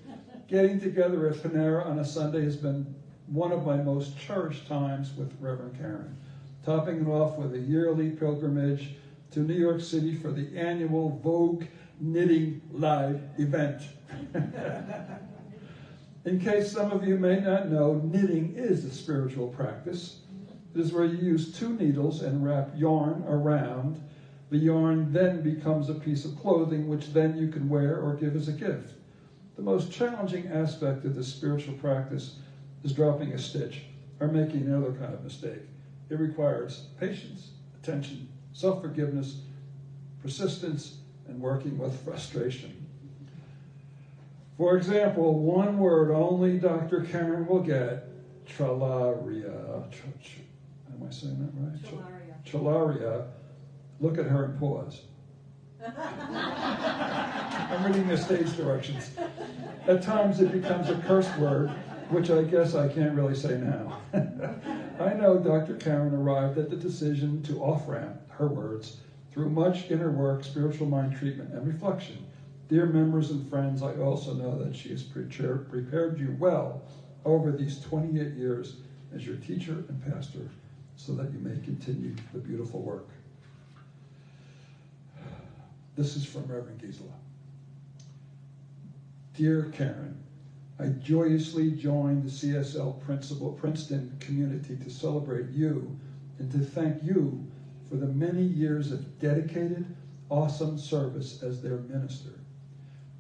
Getting together at Panera on a Sunday has been one of my most cherished times with Reverend Karen, topping it off with a yearly pilgrimage to New York City for the annual Vogue Knitting Live event. In case some of you may not know, knitting is a spiritual practice. It is where you use 2 needles and wrap yarn around. The yarn then becomes a piece of clothing, which then you can wear or give as a gift. The most challenging aspect of this spiritual practice is dropping a stitch or making another kind of mistake. It requires patience, attention, self-forgiveness, persistence, and working with frustration. For example, one word only Dr. Karen will get, tralaria. Am I saying that right? Tralaria. Look at her and pause. I'm reading the stage directions. At times it becomes a curse word, which I guess I can't really say now. I know Dr. Karen arrived at the decision to off-ramp her words through much inner work, spiritual mind treatment, and reflection. Dear members and friends, I also know that she has prepared you well over these 28 years as your teacher and pastor so that you may continue the beautiful work. This is from Reverend Gisela. Dear Karen, I joyously joined the CSL Princeton community to celebrate you and to thank you for the many years of dedicated, awesome service as their minister.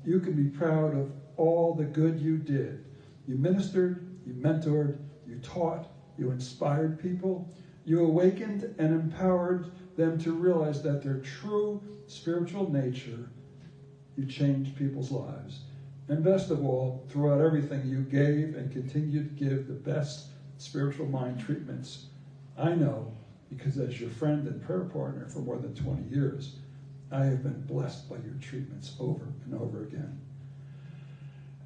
You can be proud of all the good you did. You ministered, you mentored, you taught, you inspired people, you awakened and empowered them to realize that their true spiritual nature, you changed people's lives. And best of all, throughout everything, you gave and continue to give the best spiritual mind treatments. I know, because as your friend and prayer partner for more than 20 years, I have been blessed by your treatments over and over again.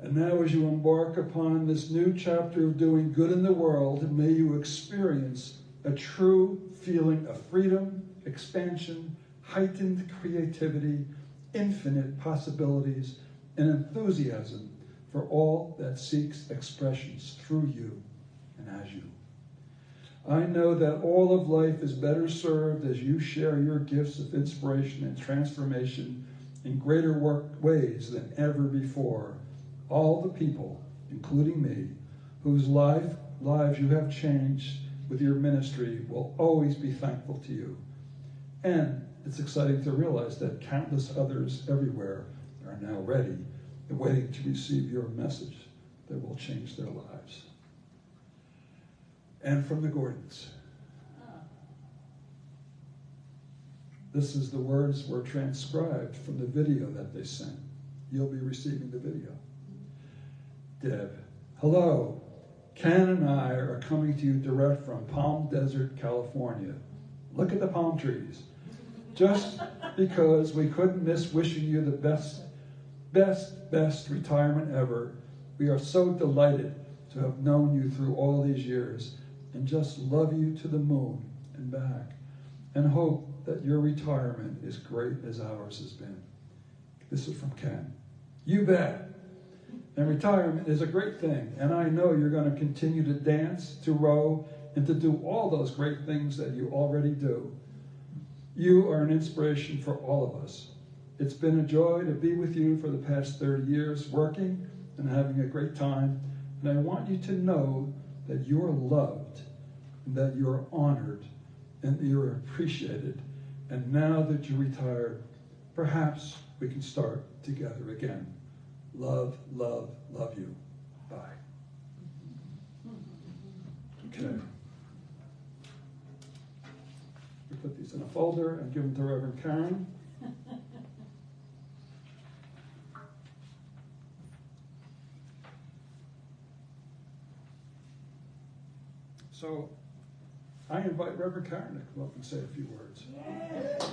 And now as you embark upon this new chapter of doing good in the world, may you experience a true feeling of freedom, expansion, heightened creativity, infinite possibilities, and enthusiasm for all that seeks expressions through you and as you. I know that all of life is better served as you share your gifts of inspiration and transformation in greater ways than ever before. All the people, including me, whose lives you have changed with your ministry will always be thankful to you. And it's exciting to realize that countless others everywhere are now ready and waiting to receive your message that will change their lives. And from the Gordons. This is the words were transcribed from the video that they sent. You'll be receiving the video. Deb, hello. Ken and I are coming to you direct from Palm Desert, California. Look at the palm trees. Just because we couldn't miss wishing you the best retirement ever, we are so delighted to have known you through all these years and just love you to the moon and back and hope that your retirement is great as ours has been. This is from Ken. You bet. And retirement is a great thing, and I know you're going to continue to dance, to row, and to do all those great things that you already do. You are an inspiration for all of us. It's been a joy to be with you for the past 30 years, working and having a great time, and I want you to know that you're loved, and that you're honored, and that you're appreciated. And now that you're retired, perhaps we can start together again. Love, love, love you. Bye. Okay. We put these in a folder and give them to Reverend Karen. So I invite Reverend Karen to come up and say a few words.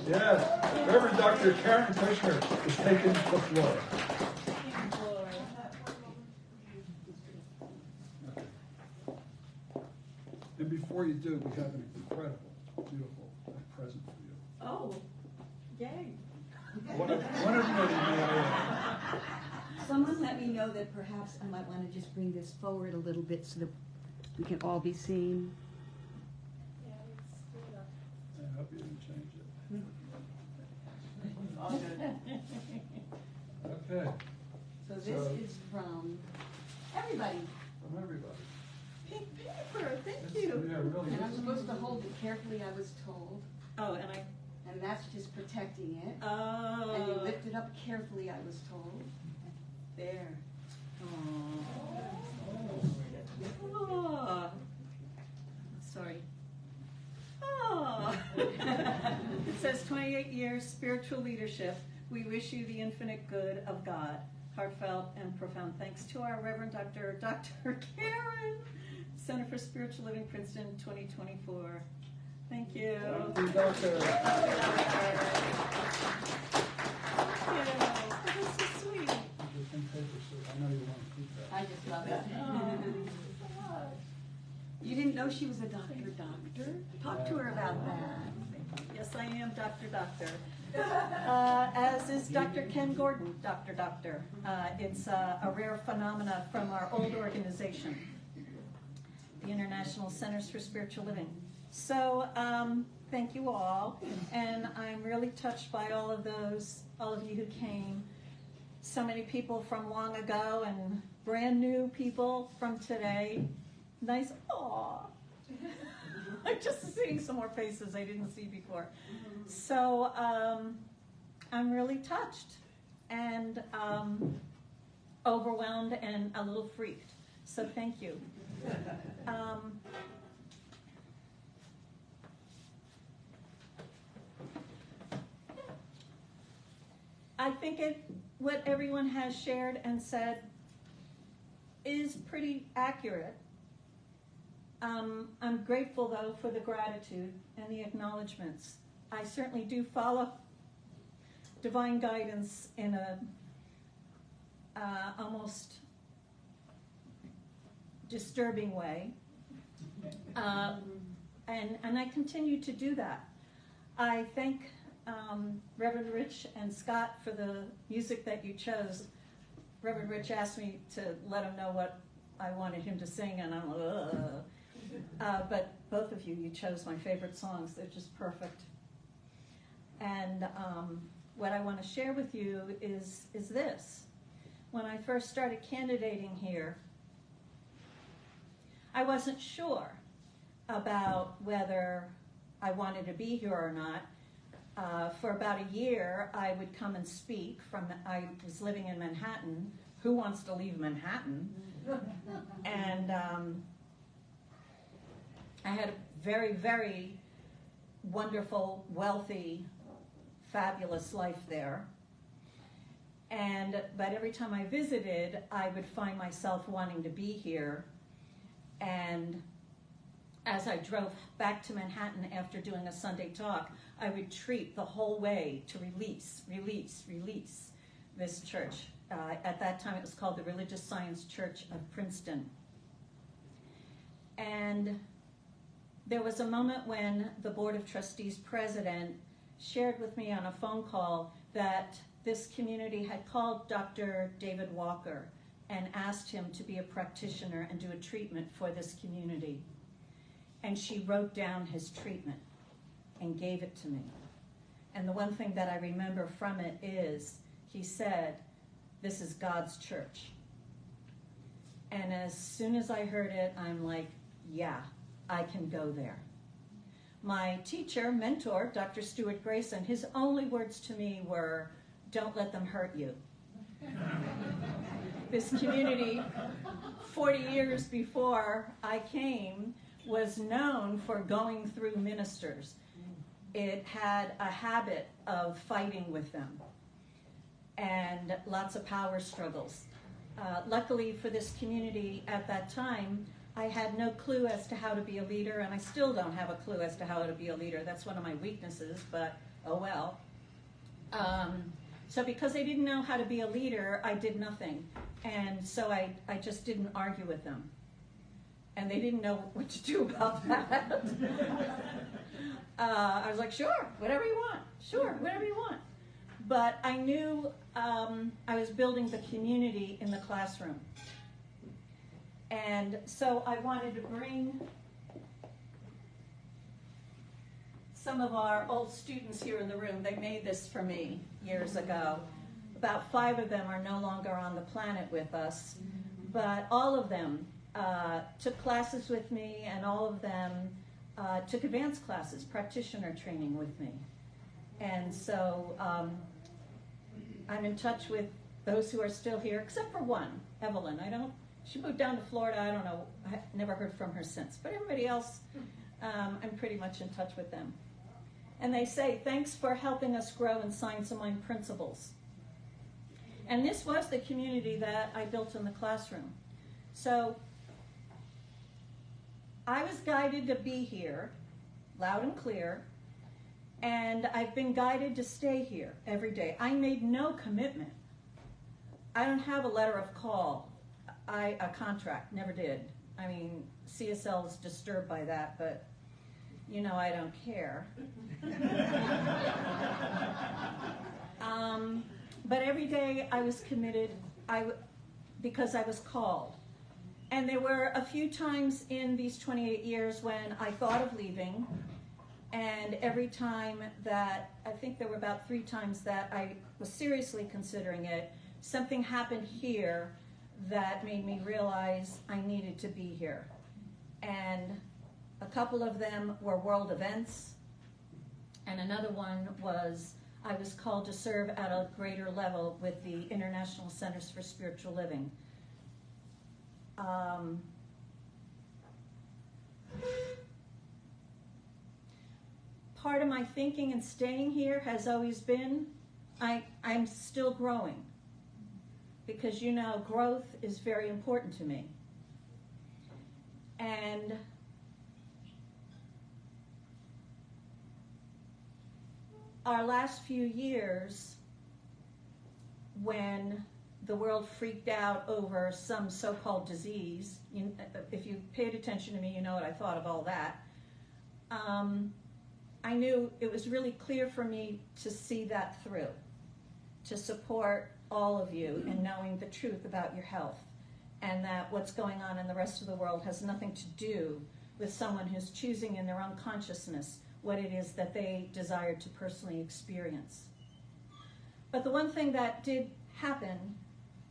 Yes. Reverend Dr. Karen Kushner is taking the floor. And before you do, we have an incredible, beautiful present for you. Oh, yay. One of many, may I add. Someone let me know that perhaps I might want to just bring this forward a little bit so that we can all be seen. I hope you didn't change it. All good. Okay, So this So- is from everybody. from everybody. Pink paper, thank It's- you. Yeah, really. And I'm supposed to hold it carefully, I was told. Oh, And that's just protecting it. oh. And you lift it up carefully, I was told. There. Oh. Sorry. Oh. It says 28 years spiritual leadership. We wish you the infinite good of God. Heartfelt and profound thanks to our Reverend Dr. Karen, Center for Spiritual Living, Princeton, 2024. Thank you. Thank you, Doctor. Thank you. That was so sweet. Your pink paper, so I know you want love it. You didn't know she was a doctor? Talk to her about that. Yes, I am Dr. Doctor. As is Dr. Ken Gordon, Dr. Doctor. It's a rare phenomena from our old organization, the International Centers for Spiritual Living. So thank you all, and I'm really touched by all of you who came. So many people from long ago and brand new people from today. Nice, aw. I'm just seeing some more faces I didn't see before. So I'm really touched and overwhelmed and a little freaked. So thank you. I think what everyone has shared and said is pretty accurate. I'm grateful, though, for the gratitude and the acknowledgments. I certainly do follow divine guidance in a almost disturbing way, and I continue to do that. I thank Reverend Rich and Scott for the music that you chose. Reverend Rich asked me to let him know what I wanted him to sing, and I'm like, ugh. But both of you chose my favorite songs. They're just perfect. And what I want to share with you is this. When I first started candidating here, I wasn't sure about whether I wanted to be here or not. For about a year, I would come and speak I was living in Manhattan. Who wants to leave Manhattan? And I had a very, very wonderful, wealthy, fabulous life there. But every time I visited, I would find myself wanting to be here. And as I drove back to Manhattan after doing a Sunday talk, I would treat the whole way to release this church. At that time, it was called the Religious Science Church of Princeton. And there was a moment when the Board of Trustees president shared with me on a phone call that this community had called Dr. David Walker and asked him to be a practitioner and do a treatment for this community. And she wrote down his treatment and gave it to me. And the one thing that I remember from it is, he said, "This is God's church." And as soon as I heard it, I'm like, yeah, I can go there. My teacher, mentor, Dr. Stuart Grayson, his only words to me were, "Don't let them hurt you." This community, 40 years before I came, was known for going through ministers. It had a habit of fighting with them and lots of power struggles. Luckily for this community at that time, I had no clue as to how to be a leader, and I still don't have a clue as to how to be a leader. That's one of my weaknesses, but oh well. So because I didn't know how to be a leader, I did nothing. And so I just didn't argue with them. And they didn't know what to do about that. I was like, sure, whatever you want. Sure, whatever you want. But I knew I was building the community in the classroom. And so I wanted to bring some of our old students here in the room. They made this for me years ago. About 5 of them are no longer on the planet with us, but all of them took classes with me, and all of them took advanced classes, practitioner training with me. And so I'm in touch with those who are still here, except for one, Evelyn. She moved down to Florida. I don't know. I never heard from her since. But everybody else, I'm pretty much in touch with them. And they say, thanks for helping us grow in Science of Mind principles. And this was the community that I built in the classroom. So I was guided to be here, loud and clear, and I've been guided to stay here every day. I made no commitment. I don't have a letter of call. a contract, never did. I mean, CSL is disturbed by that, but you know I don't care. But every day I was committed because I was called. And there were a few times in these 28 years when I thought of leaving, and every time that, I think there were about 3 times that I was seriously considering it, something happened here that made me realize I needed to be here. And a couple of them were world events, and another one was I was called to serve at a greater level with the International Centers for Spiritual Living. Part of my thinking and staying here has always been I'm still growing, because you know growth is very important to me. And our last few years, when the world freaked out over some so-called disease, if you paid attention to me, you know what I thought of all that. I knew it was really clear for me to see that through, to support all of you in knowing the truth about your health, and that what's going on in the rest of the world has nothing to do with someone who's choosing in their own consciousness what it is that they desire to personally experience. But the one thing that did happen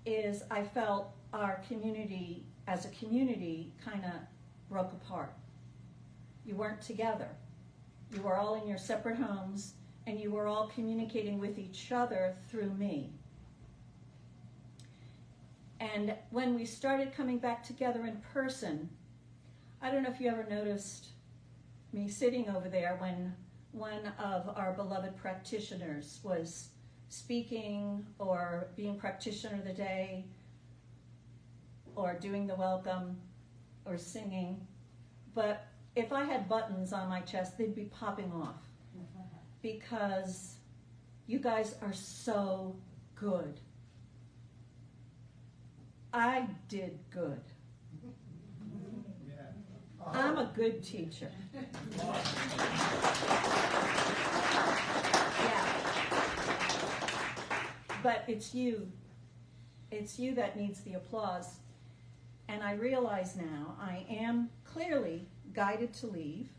is I felt our community, as a community, kind of broke apart. You weren't together. You were all in your separate homes, and you were all communicating with each other through me. And when we started coming back together in person, I don't know if you ever noticed me sitting over there when one of our beloved practitioners was speaking or being practitioner of the day or doing the welcome or singing. But if I had buttons on my chest, they'd be popping off, because you guys are so good. I did good. I'm a good teacher. Yeah. But it's you that needs the applause. And I realize now I am clearly guided to leave.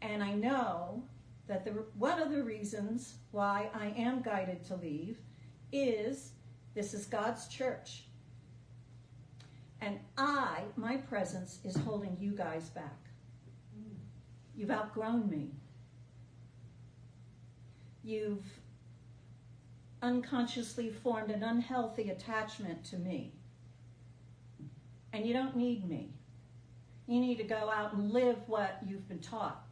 And I know that one of the reasons why I am guided to leave is this is God's church. And my presence is holding you guys back. You've outgrown me. You've unconsciously formed an unhealthy attachment to me. And you don't need me. You need to go out and live what you've been taught.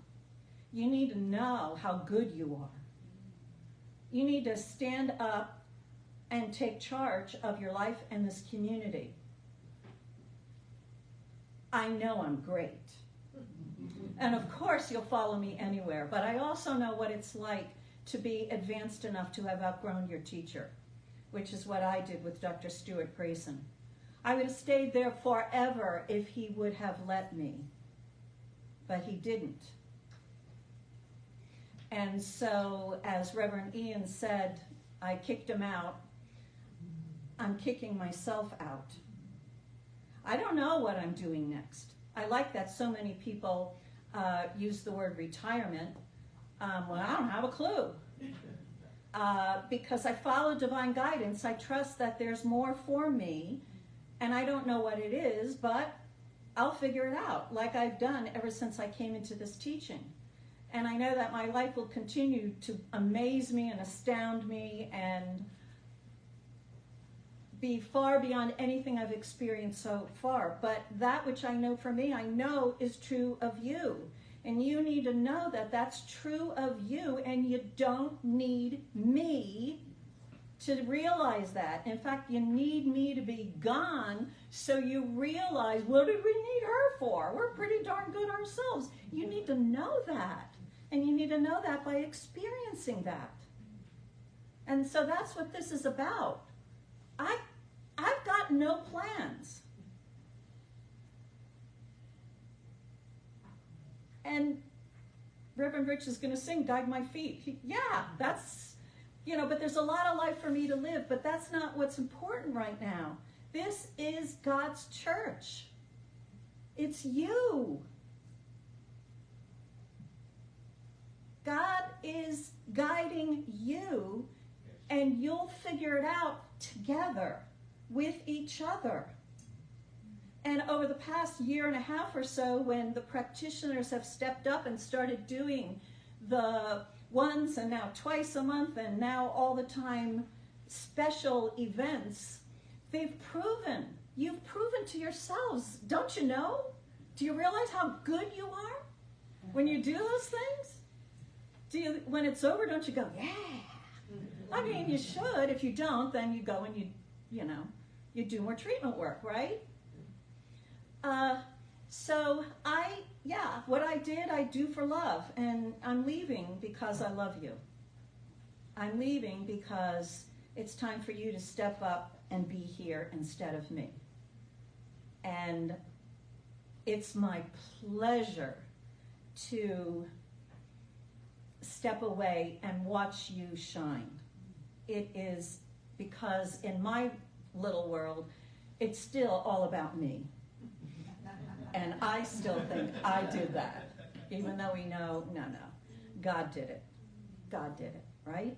You need to know how good you are. You need to stand up and take charge of your life and this community. I know I'm great. And of course you'll follow me anywhere, but I also know what it's like to be advanced enough to have outgrown your teacher, which is what I did with Dr. Stuart Grayson. I would have stayed there forever if he would have let me, but he didn't. And so, as Reverend Ian said, I kicked him out. I'm kicking myself out. I don't know what I'm doing next. I like that so many people use the word retirement. Well, I don't have a clue. Because I follow divine guidance, I trust that there's more for me, and I don't know what it is, but I'll figure it out, like I've done ever since I came into this teaching. And I know that my life will continue to amaze me and astound me and be far beyond anything I've experienced so far. But that which I know for me, I know is true of you. And you need to know that that's true of you, and you don't need me to realize that. In fact, you need me to be gone so you realize, what did we need her for? We're pretty darn good ourselves. You need to know that. And you need to know that by experiencing that. And so that's what this is about. I've no plans. And Reverend Rich is going to sing Guide My Feet. Yeah, that's, but there's a lot of life for me to live, but that's not what's important right now. This is God's church. It's you. God is guiding you, and you'll figure it out together with each other. And over the past year and a half or so, when the practitioners have stepped up and started doing the once and now twice a month and now all the time special events, you've proven to yourselves, don't you know? Do you realize how good you are when you do those things? When it's over, don't you go, yeah? I mean, you should. If you don't, then you go and you do more treatment work, right? What I did, I do for love. And I'm leaving because I love you. I'm leaving because it's time for you to step up and be here instead of me. And it's my pleasure to step away and watch you shine. It is because in my little world, it's still all about me. And I still think I did that, even though we know, no, God did it. God did it, right?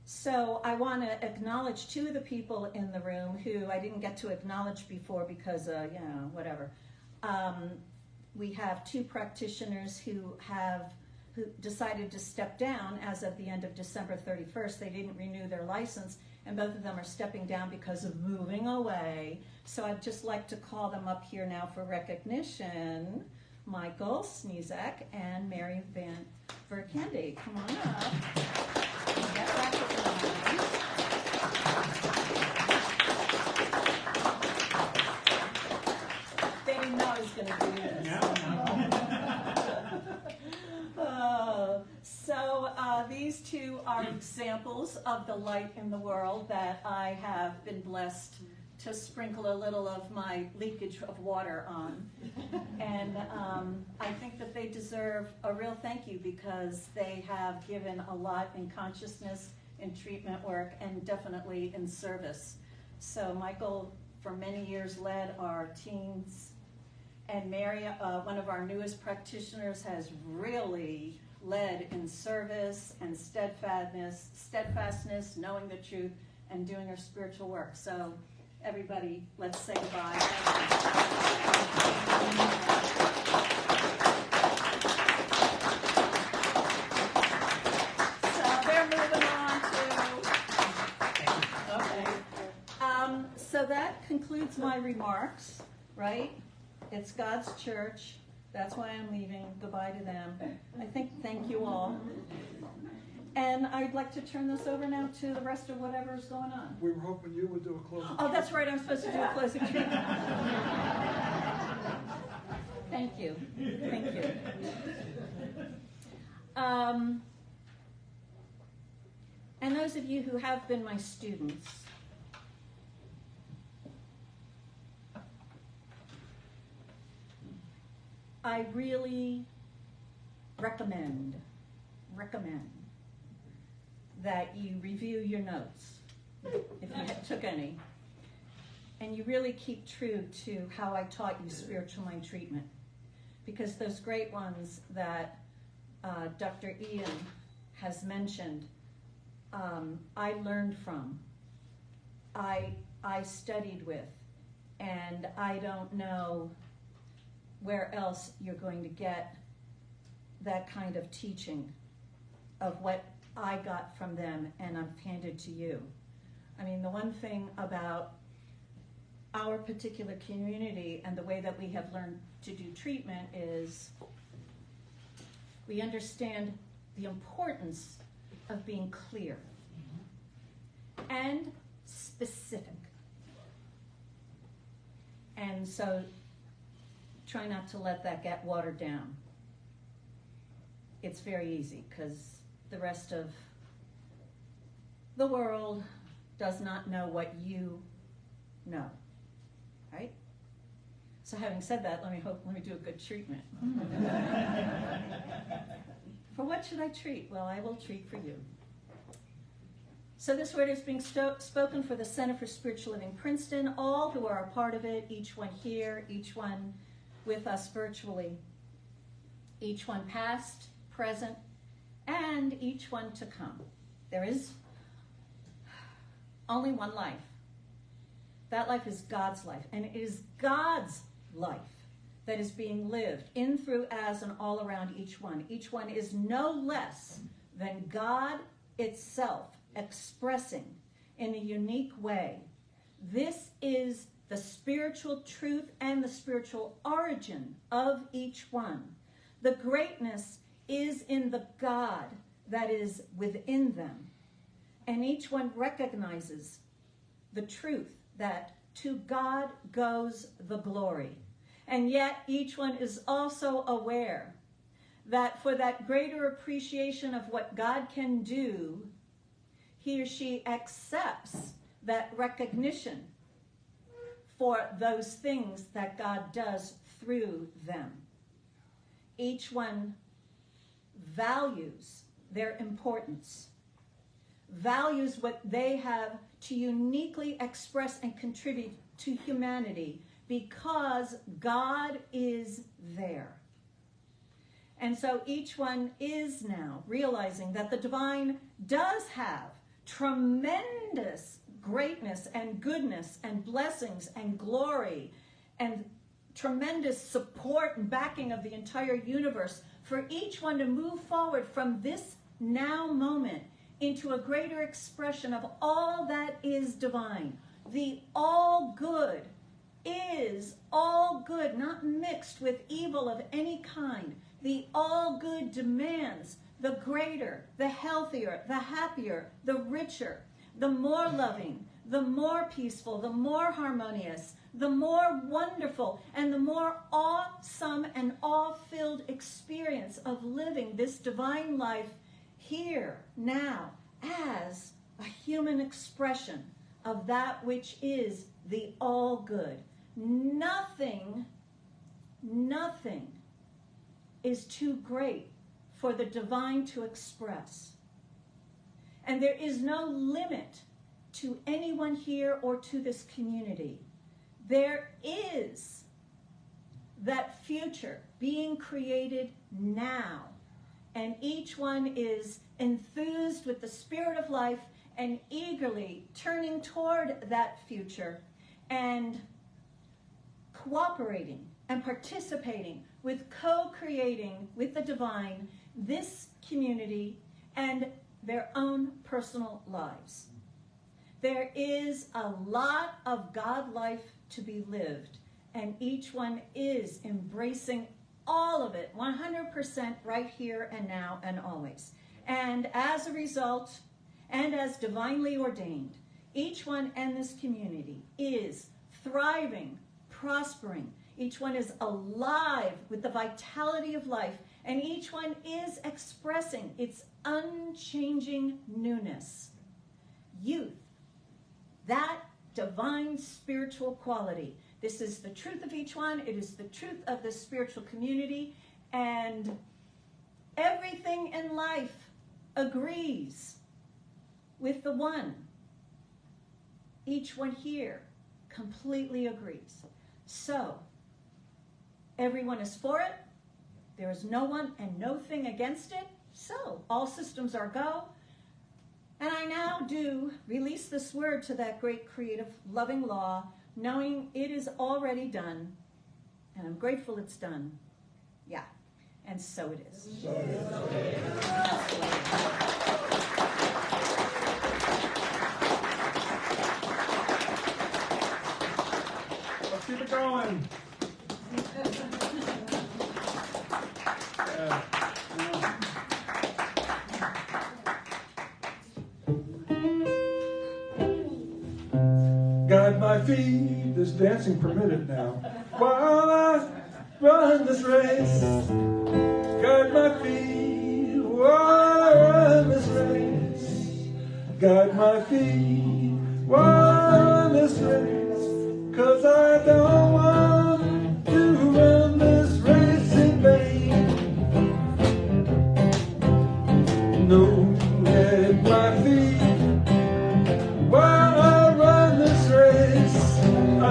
So I want to acknowledge two of the people in the room who I didn't get to acknowledge before because, whatever. We have two practitioners who decided to step down as of the end of December 31st. They didn't renew their license, and both of them are stepping down because of moving away. So I'd just like to call them up here now for recognition. Michael Sneezak and Mary Van Verkendi. Come on up. Get recognized. They didn't know I was going to do this. These two are examples of the light in the world that I have been blessed to sprinkle a little of my leakage of water on. And I think that they deserve a real thank you because they have given a lot in consciousness, in treatment work, and definitely in service. So Michael, for many years, led our teens. And Mary, one of our newest practitioners, has really led in service and steadfastness, knowing the truth, and doing her spiritual work. So everybody, let's say goodbye. So they're moving on to, okay. So that concludes my remarks, right? It's God's church. That's why I'm leaving. Goodbye to them. Thank you all. And I'd like to turn this over now to the rest of whatever's going on. We were hoping you would do a closing. Oh, that's right. I'm supposed to do a closing treatment. Thank you. Thank you. And those of you who have been my students, I really recommend that you review your notes, if you took any, and you really keep true to how I taught you spiritual mind treatment. Because those great ones that Dr. Ian has mentioned, I learned from, I studied with, and I don't know where else you're going to get that kind of teaching of what I got from them and I've handed to you. I mean, the one thing about our particular community and the way that we have learned to do treatment is we understand the importance of being clear and specific. And so try not to let that get watered down. It's very easy because the rest of the world does not know what you No. Right? So having said that, let me do a good treatment. For what should I treat? Well, I will treat for you. So this word is being spoken for the Center for Spiritual Living Princeton, all who are a part of it, each one here, each one with us virtually, each one past, present, and each one to come. There is only one life. That life is God's life, and it is God's life that is being lived in, through, as, and all around each one. Each one is no less than God itself, expressing in a unique way. This is the spiritual truth and the spiritual origin of each one. The greatness is in the God that is within them. And each one recognizes the truth that to God goes the glory. And yet each one is also aware that for that greater appreciation of what God can do, he or she accepts that recognition for those things that God does through them. Each one values their importance, values what they have to uniquely express and contribute to humanity because God is there. And so each one is now realizing that the divine does have tremendous greatness and goodness and blessings and glory and tremendous support and backing of the entire universe for each one to move forward from this now moment into a greater expression of all that is divine. The all good is all good, not mixed with evil of any kind. The all good demands the greater, the healthier, the happier, the richer, the more loving, the more peaceful, the more harmonious, the more wonderful, and the more awesome and awe-filled experience of living this divine life here, now, as a human expression of that which is the all good. Nothing is too great for the divine to express. And there is no limit to anyone here or to this community. There is that future being created now. And each one is enthused with the spirit of life and eagerly turning toward that future and cooperating and participating with co-creating with the divine this community and their own personal lives. There is a lot of God life to be lived, and each one is embracing all of it 100% right here and now and always. And as a result, and as divinely ordained, each one in this community is thriving, prospering. Each one is alive with the vitality of life, and each one is expressing its unchanging newness. Youth, that divine spiritual quality. This is the truth of each one. It is the truth of the spiritual community, and everything in life agrees with the one. Each one here completely agrees. So, everyone is for it. There is no one and no thing against it. So, all systems are go. And I now do release this word to that great creative loving law, knowing it is already done. And I'm grateful it's done. Yeah. And so it is. So it is. Let's keep it going. Guide my feet, this dancing permitted now, while I run this race. Guide my feet, while I run this race. Guide my feet, while I run this race.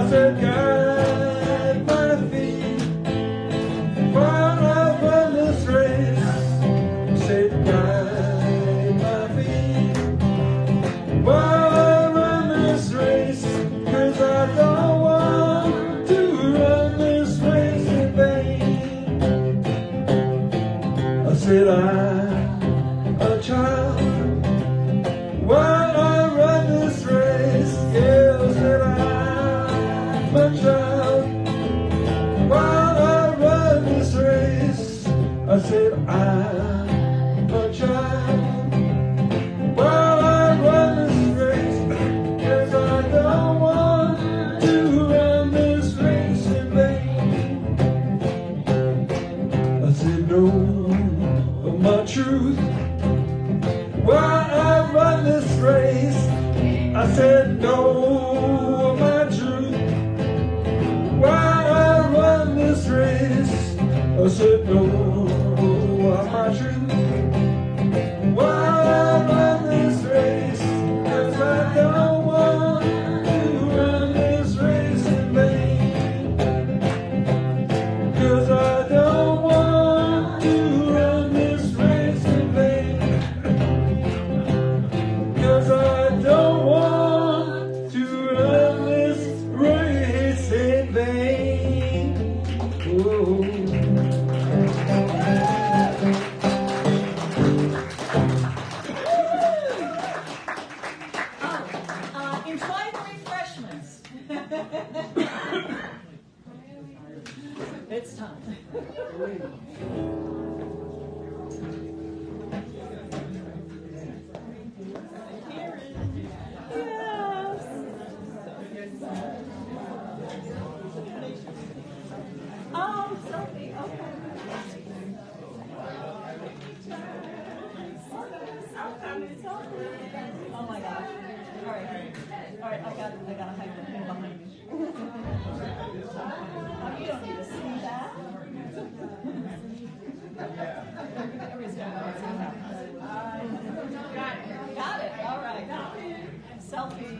I said, guide my feet while I run this race. I said, guide my feet while I run this race, 'cause I don't want to run this race in vain. I said, I'm a child while I run this race. Yeah, I said, I'm a child while I run this race. I said, I'm a child while I run this race, 'cause I don't want to run this race in vain. I said, no, my truth while I run this race. I said, no, my truth while I run this race. I said, no, my truth while I run this race, 'cause I don't want to run this race in vain. 'Cause I don't want to run this race in vain. 'Cause I don't want to run this race in vain. Oh. Enjoy the refreshments. It's time. Yes. Oh, Sophie, okay. Oh my gosh. All right, I gotta hide the pin behind me. Oh, you don't need to see that. Everybody's gonna know what's going on. Got it, all right. Selfie.